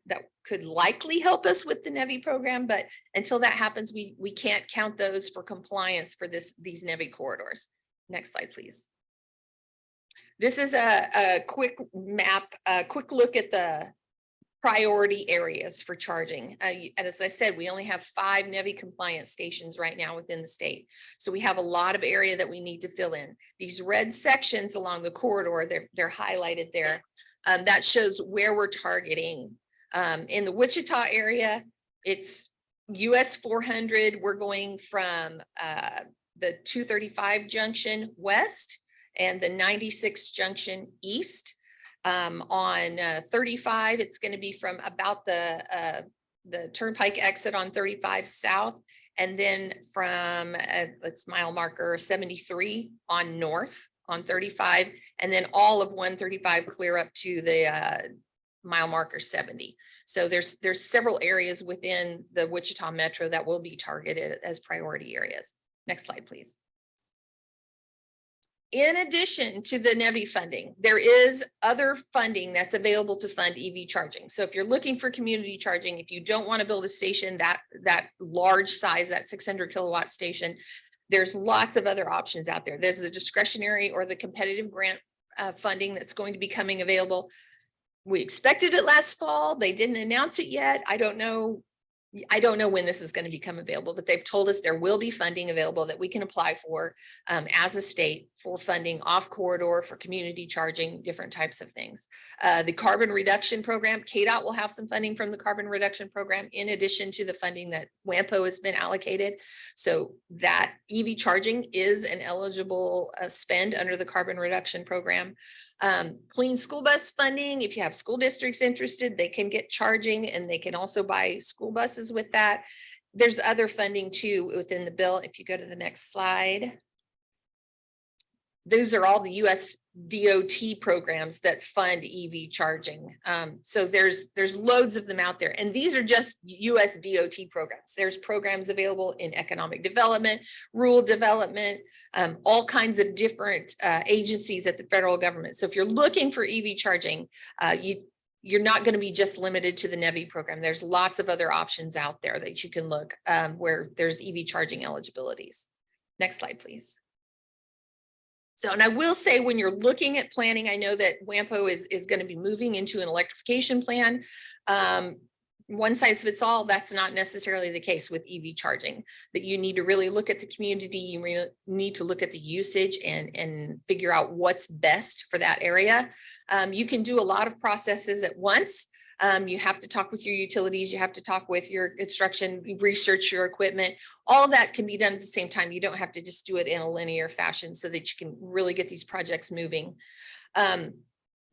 M: could likely help us with the NEVI program, but until that happens, we can't count those for compliance for these NEVI corridors. Next slide, please. This is a quick map, a quick look at the priority areas for charging. And as I said, we only have 5 NEVI compliant stations right now within the state. So we have a lot of area that we need to fill in. These red sections along the corridor, they're highlighted there. That shows where we're targeting. In the Wichita area, it's US 400. We're going from the 235 junction west and the 96 junction east. On 35, it's going to be from about the turnpike exit on 35 south, and then from it's mile marker 73 on north on 35, and then all of 135 clear up to the mile marker 70. So there's several areas within the Wichita Metro that will be targeted as priority areas. Next slide, please. In addition to the NEVI funding, there is other funding that's available to fund EV charging. So if you're looking for community charging, if you don't want to build a station that large size, that 600 kilowatt station, there's lots of other options out there. There's the discretionary or the competitive grant funding that's going to be coming available. We expected it last fall. They didn't announce it yet. I don't know when this is going to become available, but they've told us there will be funding available that we can apply for as a state for funding off corridor for community charging, different types of things. The carbon reduction program, KDOT will have some funding from the carbon reduction program in addition to the funding that WAMPO has been allocated. So that EV charging is an eligible spend under the carbon reduction program. Clean school bus funding, if you have school districts interested, they can get charging and they can also buy school buses with that. There's other funding too within the bill. If you go to the next slide. Those are all the US DOT programs that fund EV charging. So there's loads of them out there. And these are just US DOT programs. There's programs available in economic development, rural development, all kinds of different agencies at the federal government. So if you're looking for EV charging, you're not going to be just limited to the NEVI program. There's lots of other options out there that you can look where there's EV charging eligibilities. Next slide, please. So, and I will say when you're looking at planning, I know that WAMPO is going to be moving into an electrification plan. One size fits all, that's not necessarily the case with EV charging, that you need to really look at the community. You really need to look at the usage and figure out what's best for that area. You can do a lot of processes at once. You have to talk with your utilities, you have to talk with your construction, research your equipment. All of that can be done at the same time. You don't have to just do it in a linear fashion so that you can really get these projects moving.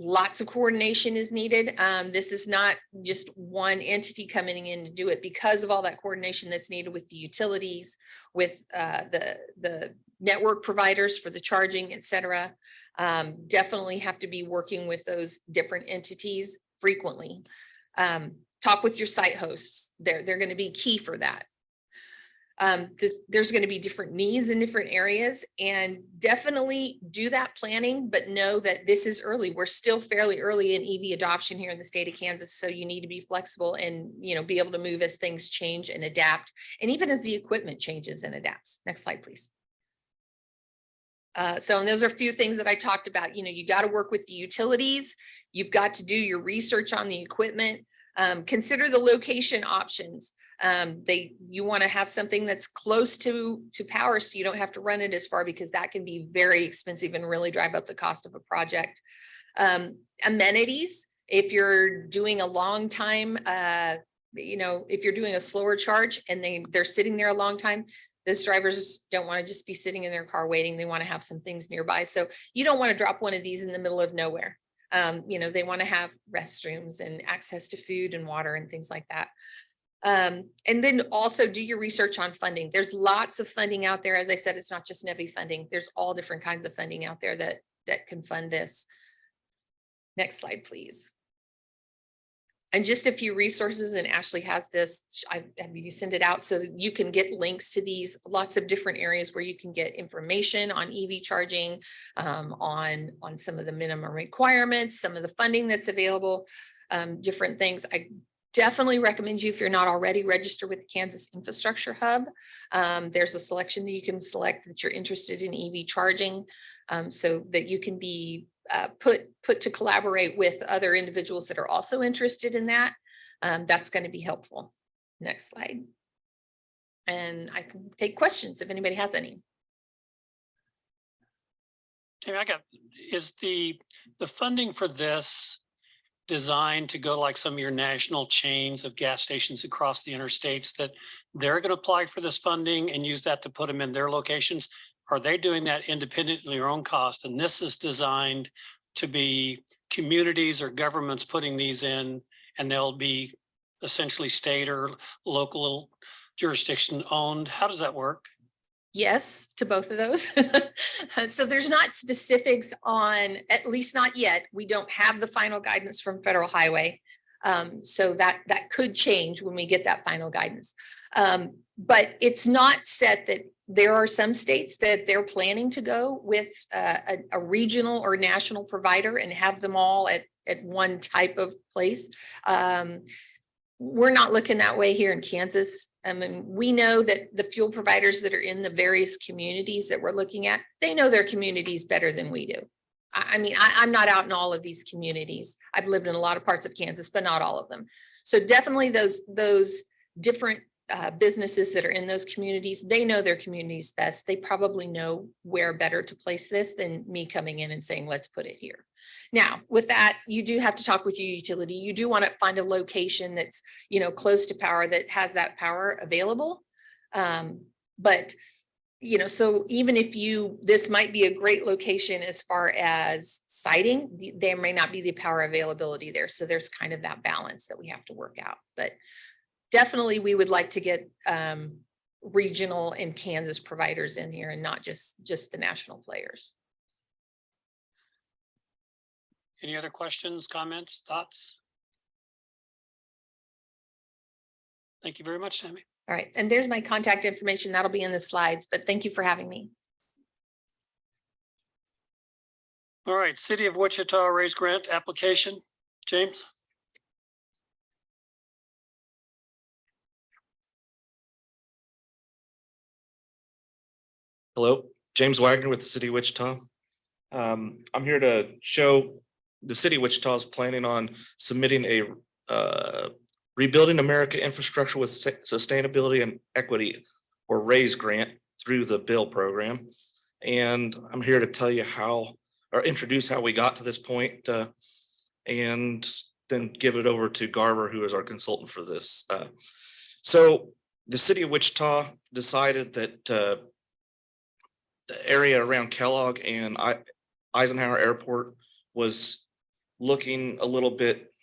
M: Lots of coordination is needed. This is not just one entity coming in to do it because of all that coordination that's needed with the utilities, with the network providers for the charging, et cetera. Definitely have to be working with those different entities frequently. Talk with your site hosts. They're going to be key for that. There's going to be different needs in different areas, and definitely do that planning, but know that this is early. We're still fairly early in EV adoption here in the state of Kansas. So you need to be flexible and, be able to move as things change and adapt. And even as the equipment changes and adapts. Next slide, please. And those are a few things that I talked about. You got to work with the utilities. You've got to do your research on the equipment. Consider the location options. You want to have something that's close to power so you don't have to run it as far, because that can be very expensive and really drive up the cost of a project. Amenities, if you're doing a long time, if you're doing a slower charge and they're sitting there a long time, those drivers don't want to just be sitting in their car waiting. They want to have some things nearby. So you don't want to drop one of these in the middle of nowhere. They want to have restrooms and access to food and water and things like that. And then also do your research on funding. There's lots of funding out there. As I said, it's not just NEVI funding. There's all different kinds of funding out there that can fund this. Next slide, please. And just a few resources, and Ashley has this, you send it out so that you can get links to these, lots of different areas where you can get information on EV charging, on some of the minimum requirements, some of the funding that's available. different things. I definitely recommend you, if you're not already, register with the Kansas Infrastructure Hub. There's a selection that you can select that you're interested in EV charging, so that you can be put to collaborate with other individuals that are also interested in that. That's going to be helpful. Next slide. And I can take questions if anybody has any.
A: Tammy, is the funding for this designed to go like some of your national chains of gas stations across the interstates, that they're going to apply for this funding and use that to put them in their locations? Are they doing that independently or own cost? And this is designed to be communities or governments putting these in, and they'll be essentially state or local jurisdiction owned. How does that work?
M: Yes, to both of those. So there's not specifics on, at least not yet. We don't have the final guidance from Federal Highway. So that could change when we get that final guidance. But it's not set that there are some states that they're planning to go with a regional or national provider and have them all at one type of place. We're not looking that way here in Kansas. I mean, we know that the fuel providers that are in the various communities that we're looking at, they know their communities better than we do. I mean, I'm not out in all of these communities. I've lived in a lot of parts of Kansas, but not all of them. So definitely those different businesses that are in those communities, they know their communities best. They probably know where better to place this than me coming in and saying, let's put it here. Now, with that, you do have to talk with your utility. You do want to find a location that's, you know, close to power, that has that power available. But, you know, so even if this might be a great location as far as siting, there may not be the power availability there. So there's kind of that balance that we have to work out. But definitely we would like to get regional and Kansas providers in here and not just the national players.
A: Any other questions, comments, thoughts? Thank you very much, Tammy.
M: All right. And there's my contact information. That'll be in the slides, but thank you for having me.
A: All right, City of Wichita raise grant application. James?
N: Hello, James Wagner with the City of Wichita. I'm here to show the City of Wichita is planning on submitting a Rebuilding America Infrastructure with Sustainability and Equity, or RAISE grant, through the BILL program. And I'm here to tell you introduce how we got to this point, and then give it over to Garver, who is our consultant for this. So the City of Wichita decided that the area around Kellogg and Eisenhower Airport was looking a little bit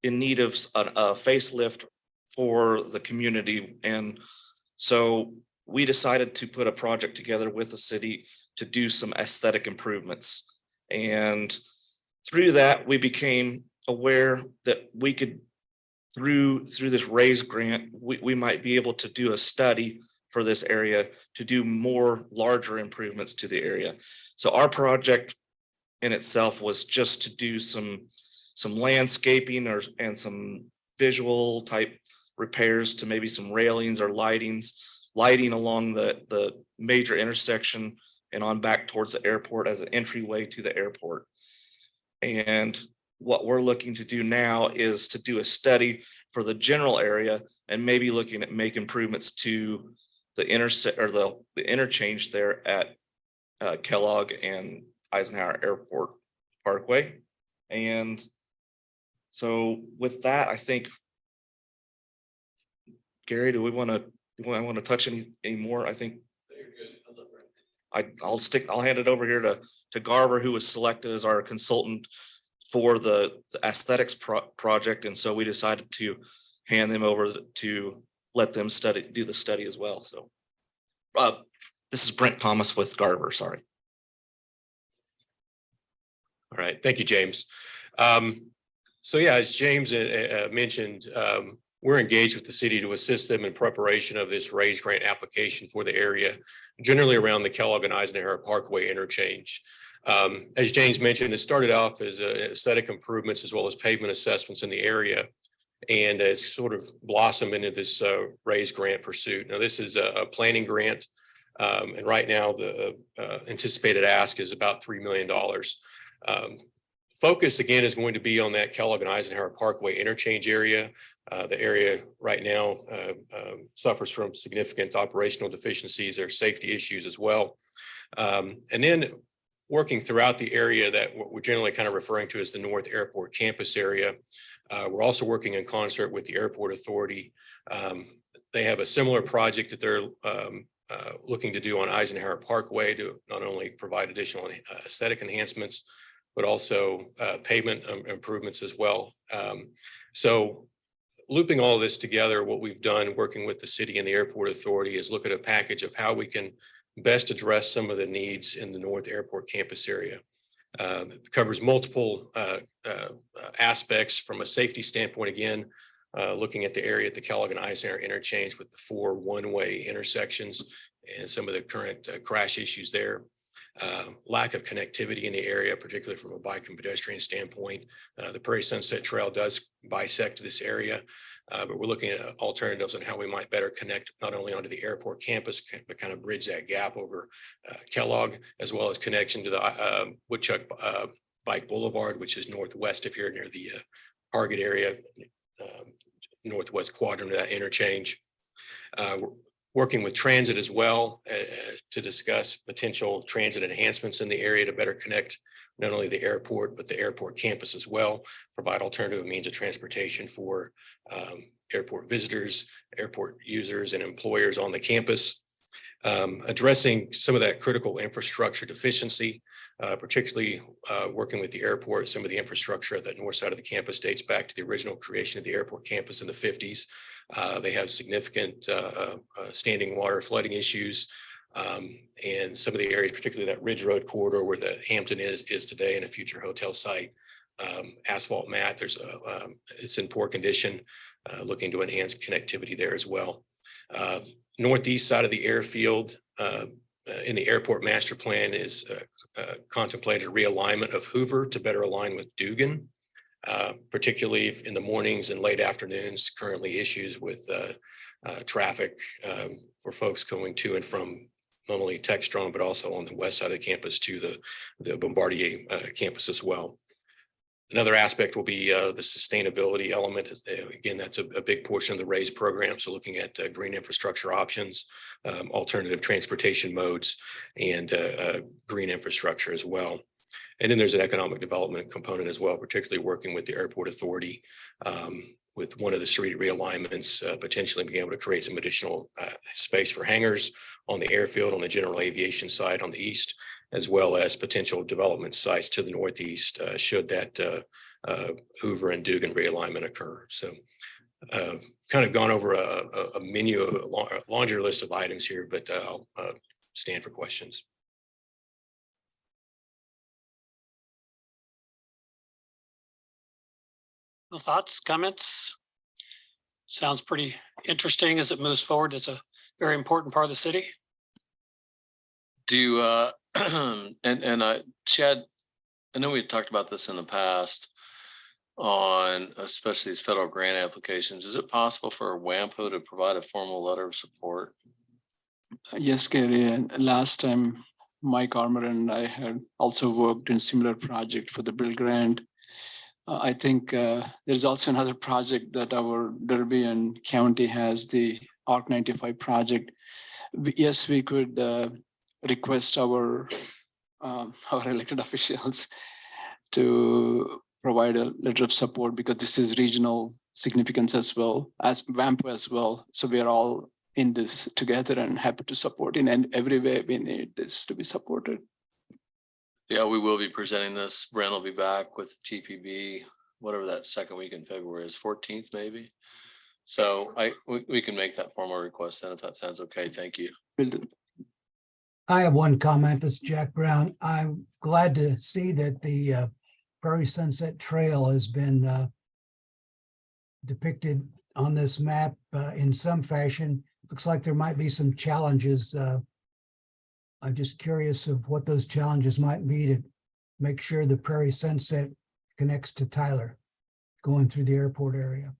N: in need of a facelift for the community. And so we decided to put a project together with the city to do some aesthetic improvements. And through that, we became aware that we could, through this RAISE grant, we might be able to do a study for this area to do more larger improvements to the area. So our project in itself was just to do some landscaping and some visual type repairs to maybe some railings or lighting along the major intersection and on back towards the airport as an entryway to the airport. And what we're looking to do now is to do a study for the general area and maybe looking at make improvements to the interchange there at Kellogg and Eisenhower Airport Parkway. And so with that, I think, Gary, do we want to touch any more? I think I'll hand it over here to Garver, who was selected as our consultant for the aesthetics project. And so we decided to hand them over to let them do the study as well. So this is Brent Thomas with Garver, sorry.
O: All right, thank you, James. So yeah, as James mentioned, we're engaged with the city to assist them in preparation of this RAISE grant application for the area, generally around the Kellogg and Eisenhower Parkway interchange. As James mentioned, it started off as aesthetic improvements as well as pavement assessments in the area. And it's sort of blossomed into this raised grant pursuit. Now, this is a planning grant. And right now the anticipated ask is about $3 million. Focus again is going to be on that Kellogg and Eisenhower Parkway interchange area. The area right now suffers from significant operational deficiencies. There are safety issues as well. And then working throughout the area that what we're generally kind of referring to as the North Airport campus area. We're also working in concert with the Airport Authority. They have a similar project that they're looking to do on Eisenhower Parkway to not only provide additional aesthetic enhancements, but also pavement improvements as well. So looping all this together, what we've done working with the city and the Airport Authority is look at a package of how we can best address some of the needs in the North Airport campus area. It covers multiple aspects from a safety standpoint. Again, looking at the area at the Kellogg and Eisenhower interchange with the 4 one-way intersections and some of the current crash issues there. Lack of connectivity in the area, particularly from a bike and pedestrian standpoint. The Prairie Sunset Trail does bisect this area, but we're looking at alternatives on how we might better connect not only onto the airport campus, but kind of bridge that gap over Kellogg, as well as connection to the Woodchuck Bike Boulevard, which is northwest of here near the Target area, northwest quadrant of that interchange. Working with transit as well to discuss potential transit enhancements in the area to better connect not only the airport, but the airport campus as well, provide alternative means of transportation for airport visitors, airport users and employers on the campus. Addressing some of that critical infrastructure deficiency, particularly working with the airport. Some of the infrastructure at the north side of the campus dates back to the original creation of the airport campus in the 50s. They have significant standing water flooding issues. And some of the areas, particularly that Ridge Road corridor where the Hampton is today and a future hotel site, asphalt mat, it's in poor condition, looking to enhance connectivity there as well. Northeast side of the airfield in the airport master plan is contemplated realignment of Hoover to better align with Dugan, particularly in the mornings and late afternoons. Currently issues with traffic for folks going to and from not only Techstrom, but also on the west side of the campus to the Bombardier campus as well. Another aspect will be the sustainability element. Again, that's a big portion of the RAISE program. So looking at green infrastructure options, alternative transportation modes, and green infrastructure as well. And then there's an economic development component as well, particularly working with the Airport Authority with one of the street realignments, potentially being able to create some additional space for hangars on the airfield, on the general aviation side on the east, as well as potential development sites to the northeast should that Hoover and Dugan realignment occur. So kind of gone over a menu, a laundry list of items here, but I'll stand for questions.
A: Thoughts, comments? Sounds pretty interesting as it moves forward. It's a very important part of the city.
C: Do Chad, I know we talked about this in the past on especially these federal grant applications. Is it possible for WAMPO to provide a formal letter of support?
B: Yes, Gary. And last time, Mike Armour and I had also worked in similar project for the Bill Grant. I think there's also another project that our Derby and County has, the ARC 95 project. Yes, we could request our elected officials to provide a letter of support because this is regional significance as well as WAMPO as well. So we are all in this together and happy to support in every way we need this to be supported.
C: Yeah, we will be presenting this. Brent will be back with TPB, whatever that second week in February is, 14th maybe. So we can make that formal request then if that sounds okay. Thank you.
L: I have one comment. This is Jack Brown. I'm glad to see that the Prairie Sunset Trail has been depicted on this map in some fashion. Looks like there might be some challenges I'm just curious of what those challenges might be to make sure the Prairie Sunset connects to Tyler going through the airport area.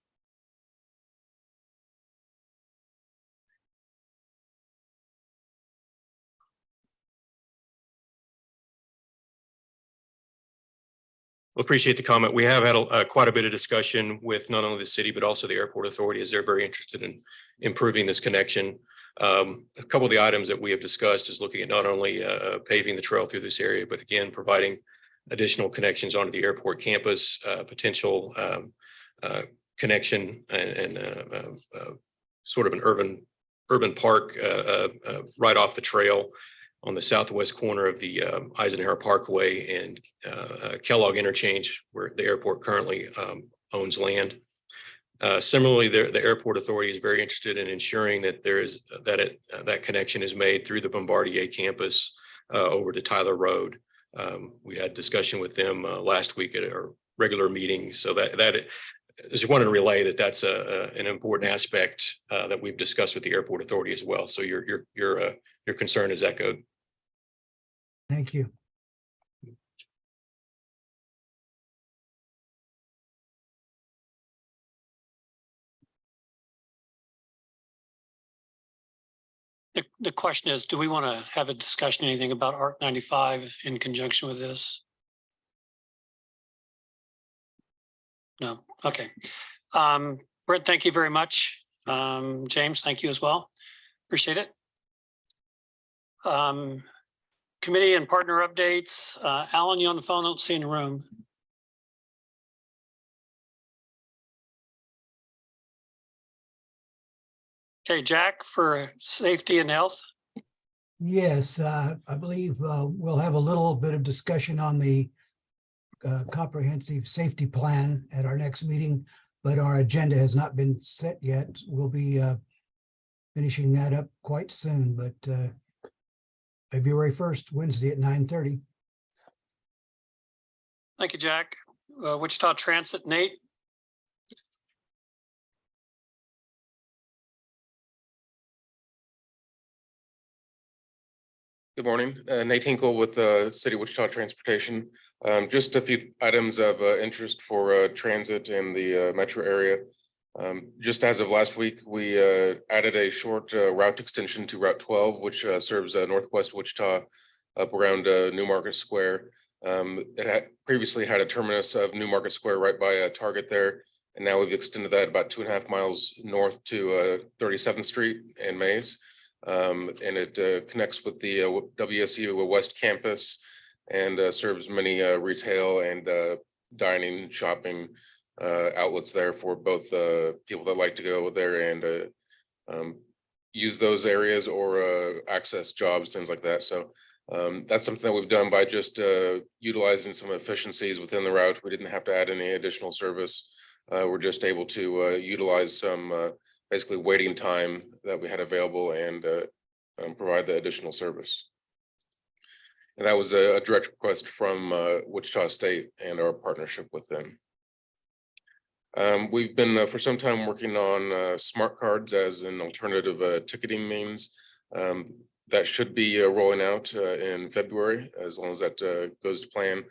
O: Well, appreciate the comment. We have had quite a bit of discussion with not only the city, but also the airport authority, as they're very interested in improving this connection. A couple of the items that we have discussed is looking at not only paving the trail through this area, but again, providing additional connections onto the airport campus, potential connection and sort of an urban park right off the trail on the southwest corner of the Eisenhower Parkway and Kellogg interchange, where the airport currently owns land. Similarly, the airport authority is very interested in ensuring that that connection is made through the Bombardier campus over to Tyler Road. We had discussion with them last week at our regular meeting, so that I just wanted to relay that that's an important aspect that we've discussed with the airport authority as well. So your concern is echoed.
L: Thank you.
A: The question is, do we want to have a discussion, anything about ARC 95 in conjunction with this? No, okay. Brent, thank you very much. James, thank you as well. Appreciate it. Committee and partner updates. Alan, you on the phone? I don't see in the room. Okay, Jack, for safety and health.
L: Yes, I believe we'll have a little bit of discussion on the comprehensive safety plan at our next meeting, but our agenda has not been set yet. We'll be finishing that up quite soon, but February 1st, Wednesday at 9:30.
A: Thank you, Jack. Wichita Transit, Nate.
P: Good morning, Nate Hinkle with City of Wichita Transportation. Just a few items of interest for transit in the metro area. Just as of last week, we added a short route extension to Route 12, which serves Northwest Wichita up around New Market Square. It had previously had a terminus of New Market Square right by Target there, and now we've extended that about 2.5 miles north to 37th Street and Mays. And it connects with the WSU West Campus and serves many retail and dining, shopping outlets there for both people that like to go there and use those areas or access jobs, things like that. So that's something that we've done by just utilizing some efficiencies within the route. We didn't have to add any additional service. We're just able to utilize some basically waiting time that we had available and provide the additional service. And that was a direct request from Wichita State and our partnership with them. We've been for some time working on smart cards as an alternative ticketing means. That should be rolling out in February, as long as that goes to plan.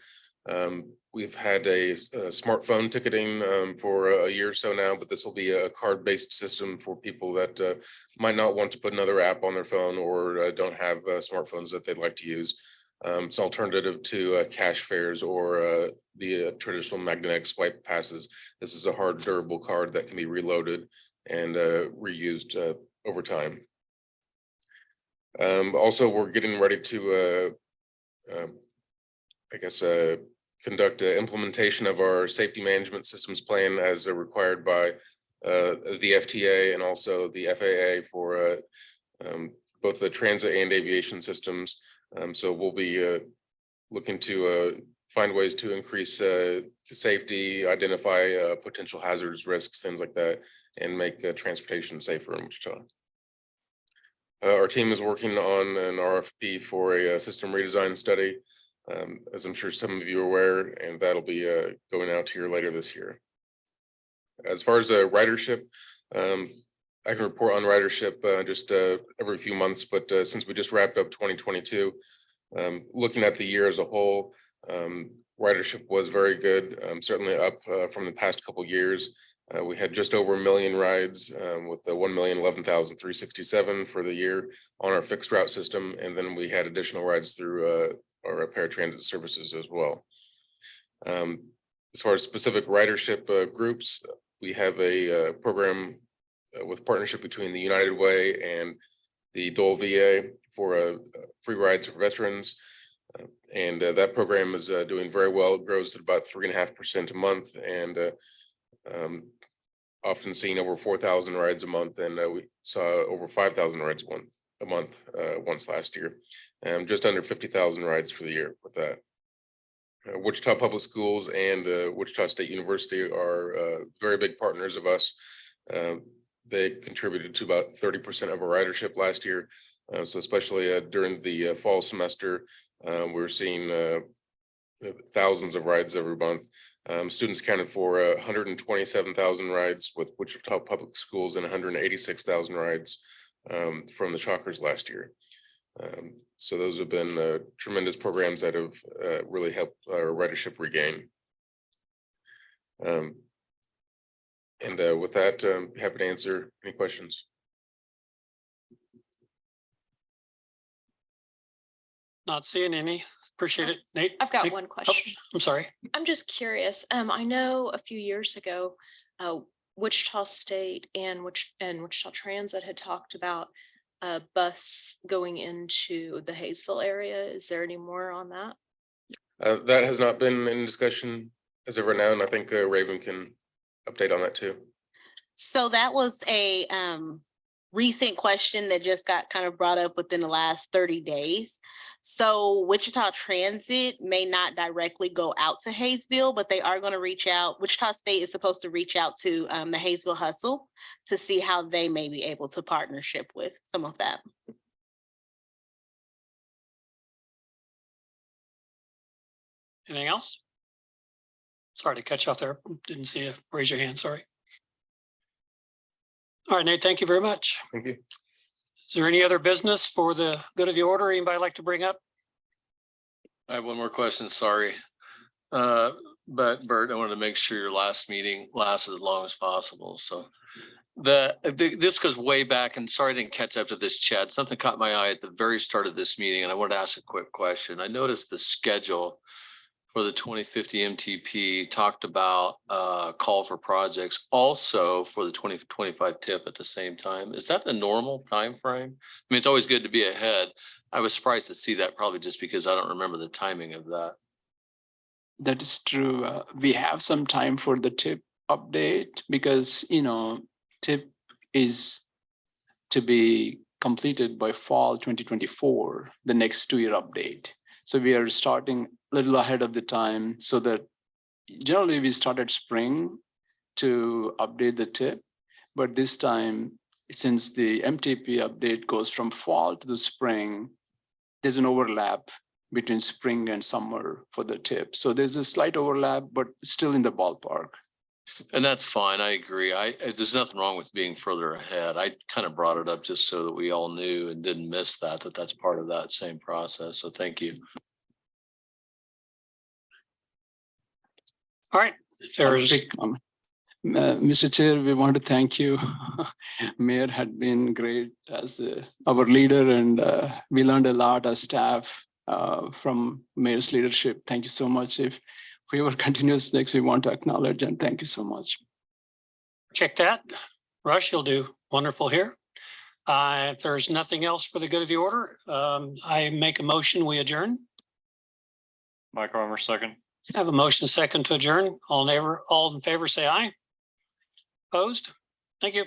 P: We've had a smartphone ticketing for a year or so now, but this will be a card-based system for people that might not want to put another app on their phone or don't have smartphones that they'd like to use. It's an alternative to cash fares or the traditional magnetic swipe passes. This is a hard, durable card that can be reloaded and reused over time. Also, we're getting ready to, conduct implementation of our safety management systems plan as required by the FTA and also the FAA for both the transit and aviation systems. So we'll be looking to find ways to increase safety, identify potential hazards, risks, things like that, and make transportation safer in Wichita. Our team is working on an RFP for a system redesign study, as I'm sure some of you are aware, and that'll be going out here later this year. As far as ridership, I can report on ridership just every few months, but since we just wrapped up 2022, looking at the year as a whole, ridership was very good, certainly up from the past couple years. We had just over 1 million rides with the 1,011,367 for the year on our fixed route system. And then we had additional rides through our paratransit services as well. As far as specific ridership groups, we have a program with partnership between the United Way and the Dole VA for free rides for veterans. And that program is doing very well. It grows at about 3.5% a month, and often seeing over 4,000 rides a month, and we saw over 5,000 rides a month once last year, and just under 50,000 rides for the year with that. Wichita Public Schools and Wichita State University are very big partners of us. They contributed to about 30% of our ridership last year. So especially during the fall semester, we're seeing thousands of rides every month. Students accounted for 127,000 rides with Wichita Public Schools and 186,000 rides from the Shockers last year. So those have been tremendous programs that have really helped our ridership regain. And with that, happy to answer any questions.
A: Not seeing any. Appreciate it. Nate?
Q: I've got
A: Think-
Q: one
A: oh,
Q: question.
A: I'm sorry.
Q: I'm just curious. I know a few years ago, Wichita State and Wichita Transit had talked about a bus going into the Hayesville area. Is there any more on that?
P: That has not been in discussion as of right now, and I think Raven can update on that too.
R: So that was a recent question that just got kind of brought up within the last 30 days. So Wichita Transit may not directly go out to Hayesville, but they are going to reach out. Wichita State is supposed to reach out to the Hayesville Hustle to see how they may be able to partnership with some of that.
A: Anything else? Sorry to cut you off there. Didn't see you raise your hand. Sorry. All right, Nate, thank you very much.
P: Thank you.
A: Is there any other business for the good of the order? Anybody like to bring up?
C: I have one more question, sorry. But Bert, I wanted to make sure your last meeting lasted as long as possible. So this goes way back, and sorry I didn't catch up to this, Chad. Something caught my eye at the very start of this meeting, and I wanted to ask a quick question. I noticed the schedule for the 2050 MTP talked about call for projects also for the 2025 TIP at the same time. Is that the normal time frame? I mean, it's always good to be ahead. I was surprised to see that, probably just because I don't remember the timing of that.
B: That is true. We have some time for the TIP update because, TIP is to be completed by fall 2024, the next 2-year update. So we are starting a little ahead of the time, so that generally we start at spring to update the TIP. But this time, since the MTP update goes from fall to the spring, there's an overlap between spring and summer for the TIP. So there's a slight overlap, but still in the ballpark.
C: And that's fine. I agree. There's nothing wrong with being further ahead. I kind of brought it up just so that we all knew and didn't miss that's part of that same process. So thank you.
A: All right. If there is
B: Mr. Chair, we want to thank you. Mayor had been great as our leader, and we learned a lot as staff from Mayor's leadership. Thank you so much. If whoever continues next, we want to acknowledge and thank you so much.
A: check that. Rush, you'll do wonderful here. If there's nothing else for the good of the order, I make a motion, we adjourn.
J: Mike Armour, second.
A: I have a motion second to adjourn. All in favor say aye. Opposed? Thank you.